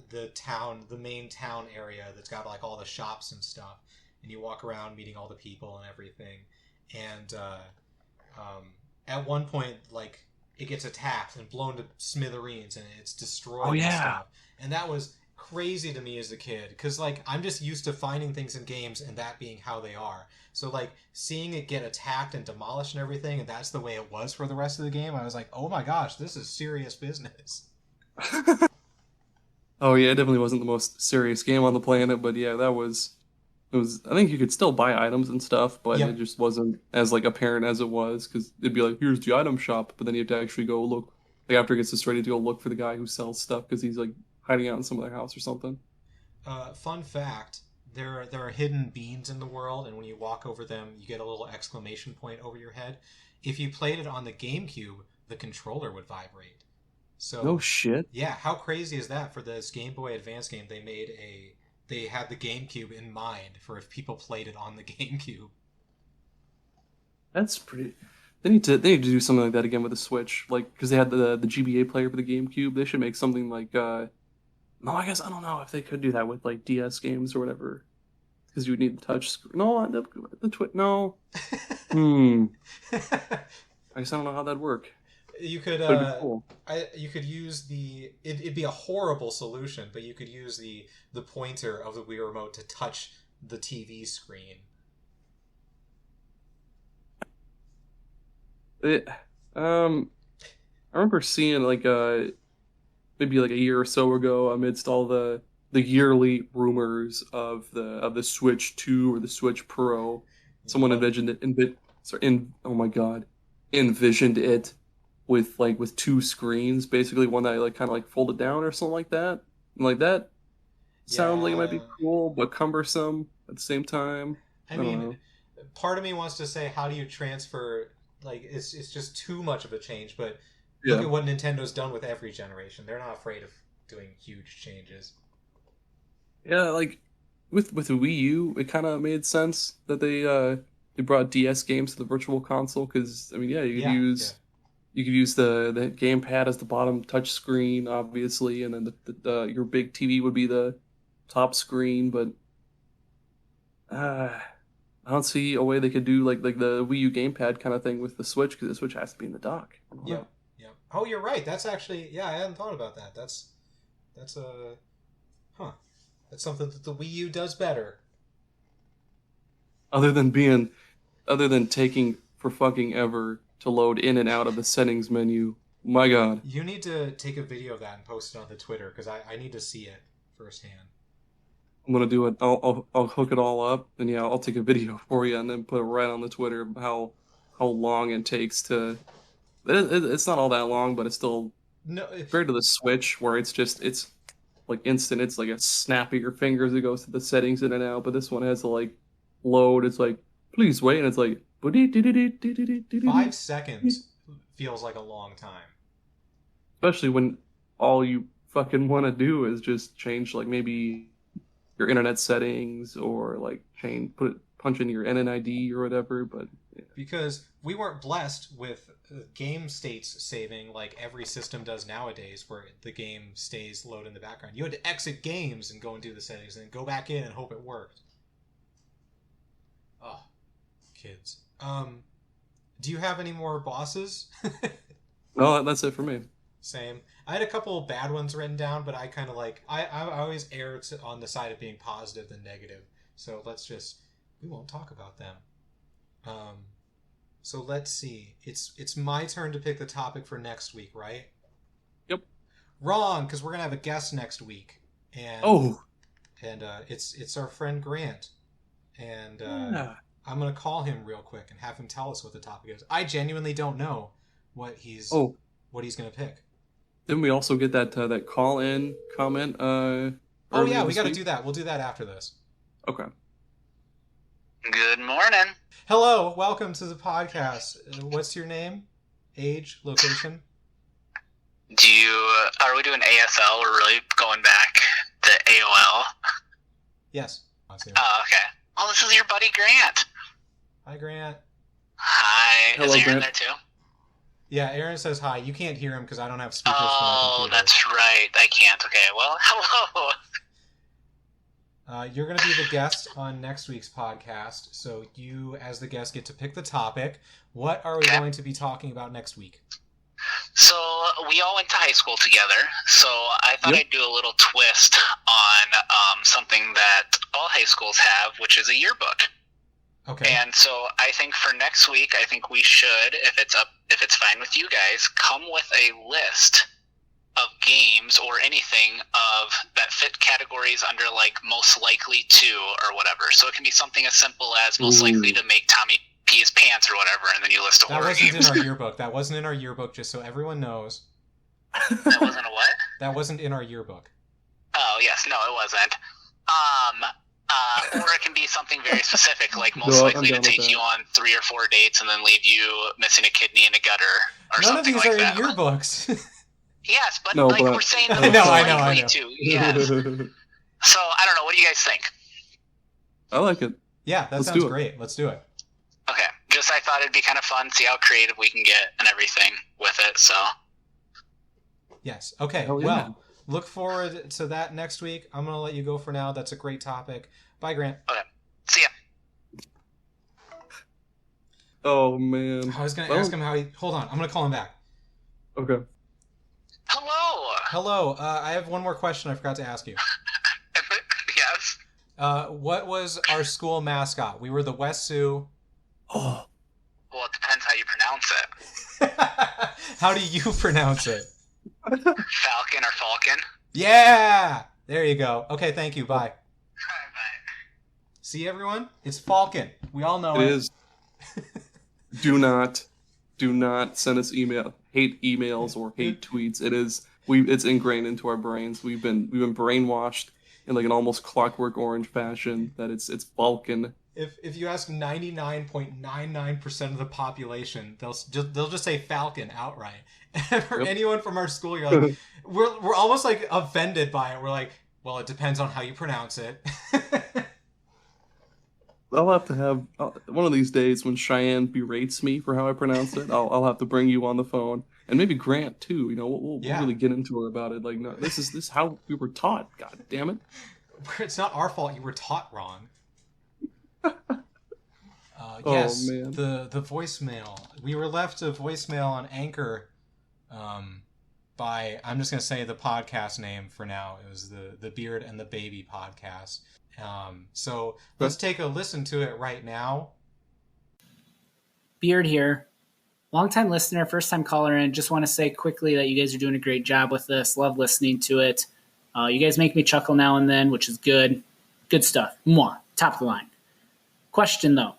the main town area that's got like all the shops and stuff, and you walk around meeting all the people and everything, and at one point like it gets attacked and blown to smithereens and it's destroyed. Oh, yeah. And stuff. And that was crazy to me as a kid because like I'm just used to finding things in games and that being how they are. So like seeing it get attacked and demolished and everything, and that's the way it was for the rest of the game. I was like, oh my gosh, this is serious business. Oh yeah, it definitely wasn't the most serious game on the planet, but yeah, that was it was. I think you could still buy items and stuff, but it Yep. just wasn't as like apparent as it was because it'd be like, here's the item shop, but then you have to actually go look. Like after it gets this ready to go look for the guy who sells stuff because he's like hiding out in some other house or something. Fun fact: there are hidden beans in the world, and when you walk over them, you get a little exclamation point over your head. If you played it on the GameCube, the controller would vibrate. No So shit. yeah, how crazy is that for this Game Boy Advance game? They had the GameCube in mind for if people played it on the GameCube. That's pretty. They need to do something like that again with the Switch, like because they had the GBA player for the GameCube. They should make something like no, I guess I don't know if they could do that with like DS games or whatever, because you would need the touch screen. No, the twit. No. Hmm. I guess I don't know how that'd work. You could But it'd be cool. you could use it'd be a horrible solution, but you could use the pointer of the Wii remote to touch the TV screen. It, I remember seeing like maybe like a year or so ago, amidst all the yearly rumors of the Switch 2 or the Switch Pro, someone Yep. envisioned it oh my God, envisioned it with two screens, basically one that like kind of like folded down or something like that. And like that sounds like it might be Yeah. cool, but cumbersome at the same time. I I don't mean, know. part of me wants to say, how do you transfer? Like, it's just too much of a change. But look Yeah. at what Nintendo's done with every generation. They're not afraid of doing huge changes. Yeah, like with the Wii U, it kind of made sense that they brought DS games to the Virtual Console because I mean, yeah, Yeah, yeah. you could use the gamepad as the bottom touch screen, obviously, and then your big TV would be the top screen. But I don't see a way they could do like the Wii U gamepad kind of thing with the Switch because the Switch has to be in the dock. I don't Yep, know. yep. Oh, you're right. That's actually, yeah, I hadn't thought about that. That's a, huh. That's something that the Wii U does better. Other than being, other than taking for fucking ever to load in and out of the settings menu. My God. You need to take a video of that and post it on the Twitter because I need to see it firsthand. I'm gonna do it. I'll hook it all up, and yeah, I'll take a video for you, and then put it right on the Twitter of how long it takes to. It's not all that long, but it's still No, compared to the Switch, where it's like instant. It's like a snap of your fingers. It goes to the settings in and out. But this one has to like load. It's like please wait, and it's like 5 seconds feels like a long time. especially when all you fucking want to do is just change like maybe your internet settings or like punch in your NNID or whatever. But yeah. Because we weren't blessed with game states saving like every system does nowadays, where the game stays low in the background. You had to exit games and go and do the settings, and then go back in and hope it worked. Oh, kids. Do you have any more bosses? No, that's it for me. Same. I had a couple of bad ones written down, but I kind of like I always err on the side of being positive than negative. So we won't talk about them. Um, so let's see. It's my turn to pick the topic for next week, right? Yep. Wrong, because we're gonna have a guest next week, and Oh, it's our friend Grant, and yeah. I'm gonna call him real quick and have him tell us what the topic is. I genuinely don't know what Oh, he's gonna pick. didn't we also get that call in comment Oh earlier yeah, we this got to week? do that. We'll do that after this. Okay. Good morning. Hello, welcome to the podcast. What's your name, age, location? Are we doing ASL? We're really going back to AOL. Yes. Oh, okay. Well, this is your buddy Grant. Hi, Grant. Hi. Hello, Is Aaron Grant. there too? Yeah, Aaron says hi. You can't hear him because I don't have speakers for my Oh, computer. that's right. I can't. Okay. Well, hello. You're going to be the guest on next week's podcast, so you, as the guest, get to pick the topic. What are we Okay. going to be talking about next week? So we all went to high school together. So I thought I'd do a little twist on something that all high schools have, which is a yearbook. Okay. And so I think for next week, I think we should, if it's fine with you guys, come with a list of games or anything that fit categories under like most likely to or whatever. So it can be something as simple as most likely to make Tommy pee his pants or whatever, and then you list a horror games. That wasn't in our yearbook. That wasn't in our yearbook, just so everyone knows. That wasn't a what? That wasn't in our yearbook. Oh, yes. No, it wasn't. Or it can be something very specific, like most likely to take you on 3 or 4 dates and then leave you missing a kidney in a gutter or None something of like these that. are in yearbooks. Yes, but No, we're saying the I most know. likely to. Yes. So, I don't know. What do you guys think? I like it. Yeah, that sounds great. Let's do it. Okay. Just I thought it'd be kind of fun, see how creative we can get and everything with it, so. Yes. Okay. Hell yeah. Well, look forward to that next week. I'm going to let you go for now. That's a great topic. Bye, Grant. Okay. See ya. Oh, man. I was going to ask him how he... Hold on. I'm going to call him back. Okay. Hello. I have one more question I forgot to ask you. Yes. What was our school mascot? We were the West Sioux. Oh. Well, it depends how you pronounce it. How do you pronounce it? Falcon or Falcon? Yeah! There you go. Okay, thank you. Bye. Bye. See, everyone? It's Falcon. We all know It is. Do not send us hate emails or hate tweets. It's ingrained into our brains. We've been brainwashed in like an almost Clockwork Orange fashion that it's Falcon. If you ask 99.99% of the population, they'll just say Falcon outright. And for anyone from our school, you're like, we're almost like offended by it. We're like, well, it depends on how you pronounce it. I'll have to have one of these days when Cheyenne berates me for how I pronounce it. I'll have to bring you on the phone, and maybe Grant too. You know, we'll really get into her about it. Like, no, this is how we were taught. God damn it! It's not our fault. You were taught wrong. Yes, man. The voicemail. We were left a voicemail on Anchor by, I'm just going to say the podcast name for now. It was the Beard and the Baby podcast. So let's take a listen to it right now. Beard here. Longtime listener, first time caller in. Just want to say quickly that you guys are doing a great job with this. Love listening to it. You guys make me chuckle now and then, which is good. Good stuff. Mwah. Top of the line. Question though.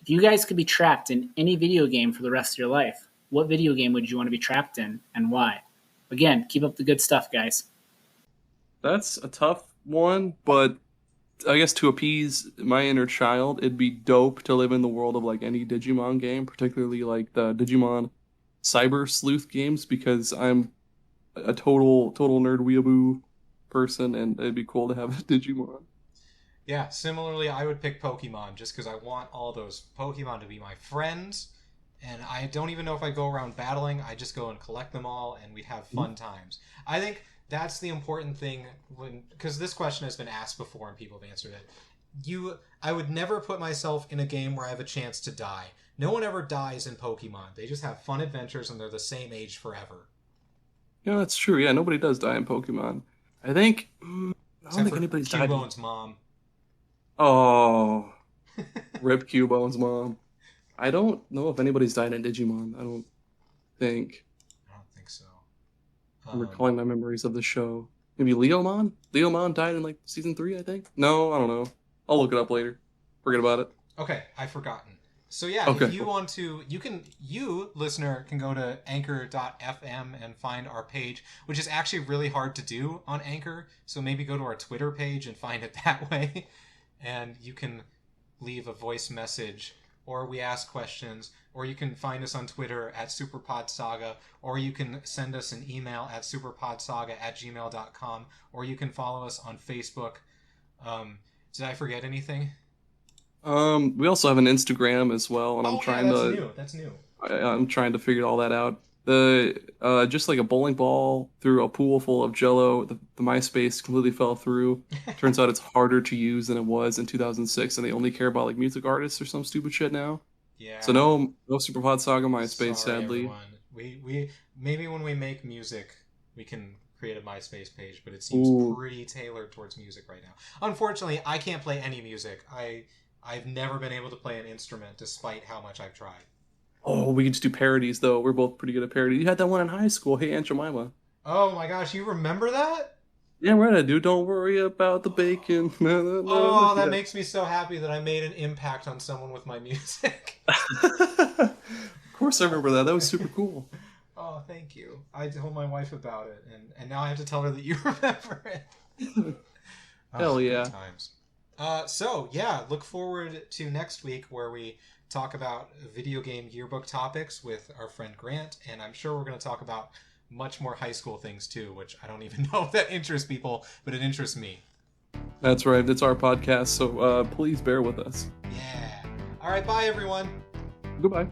If you guys could be trapped in any video game for the rest of your life, what video game would you want to be trapped in and why? Again, keep up the good stuff, guys. That's a tough one, but I guess to appease my inner child, it'd be dope to live in the world of like any Digimon game, particularly like the Digimon Cyber Sleuth games, because I'm a total nerd weeaboo person, and it'd be cool to have a Digimon. Yeah, similarly, I would pick Pokemon just because I want all those Pokemon to be my friends, and I don't even know if I go around battling. I just go and collect them all, and we'd have fun times. I think that's the important thing, because this question has been asked before and people have answered it. I would never put myself in a game where I have a chance to die. No one ever dies in Pokemon. They just have fun adventures, and they're the same age forever. Yeah, that's true. Yeah, nobody does die in Pokemon. I think... I don't think anybody's died. Cubone's mom. Oh, rip Cubone's mom. I don't know if anybody's died in Digimon. I don't think. I don't think so. I'm recalling my memories of the show. Maybe Leomon? Leomon died in like season 3, I think? No, I don't know. I'll look it up later. Forget about it. Okay, I've forgotten. So yeah, if you want to, you listener can go to anchor.fm and find our page, which is actually really hard to do on Anchor. So maybe go to our Twitter page and find it that way. And you can leave a voice message, or we ask questions, or you can find us on Twitter at Super Pod Saga, or you can send us an email at superpodsaga@gmail.com, or you can follow us on Facebook. Did I forget anything? We also have an Instagram as well, and That's new. I'm trying to figure all that out. Just like a bowling ball through a pool full of Jello, the MySpace completely fell through. Turns out it's harder to use than it was in 2006, and they only care about like music artists or some stupid shit now. Yeah. So no Super Pod Saga MySpace, Sorry, sadly. everyone. We maybe when we make music, we can create a MySpace page, but it seems pretty tailored towards music right now. Unfortunately, I can't play any music. I've never been able to play an instrument despite how much I've tried. Oh, we can just do parodies, though. We're both pretty good at parodies. You had that one in high school. Hey, Aunt Jemima. Oh my gosh, you remember that? Yeah, right, dude. Don't worry about the bacon. Oh, that makes me so happy that I made an impact on someone with my music. Of course I remember that. That was super cool. Oh, thank you. I told my wife about it, and now I have to tell her that you remember it. Hell yeah. Good times. So, yeah, look forward to next week where we talk about video game yearbook topics with our friend Grant, and I'm sure we're going to talk about much more high school things too, which I don't even know if that interests people, but it interests me. That's right. It's our podcast, so please bear with us. Yeah. All right, bye, everyone. Goodbye.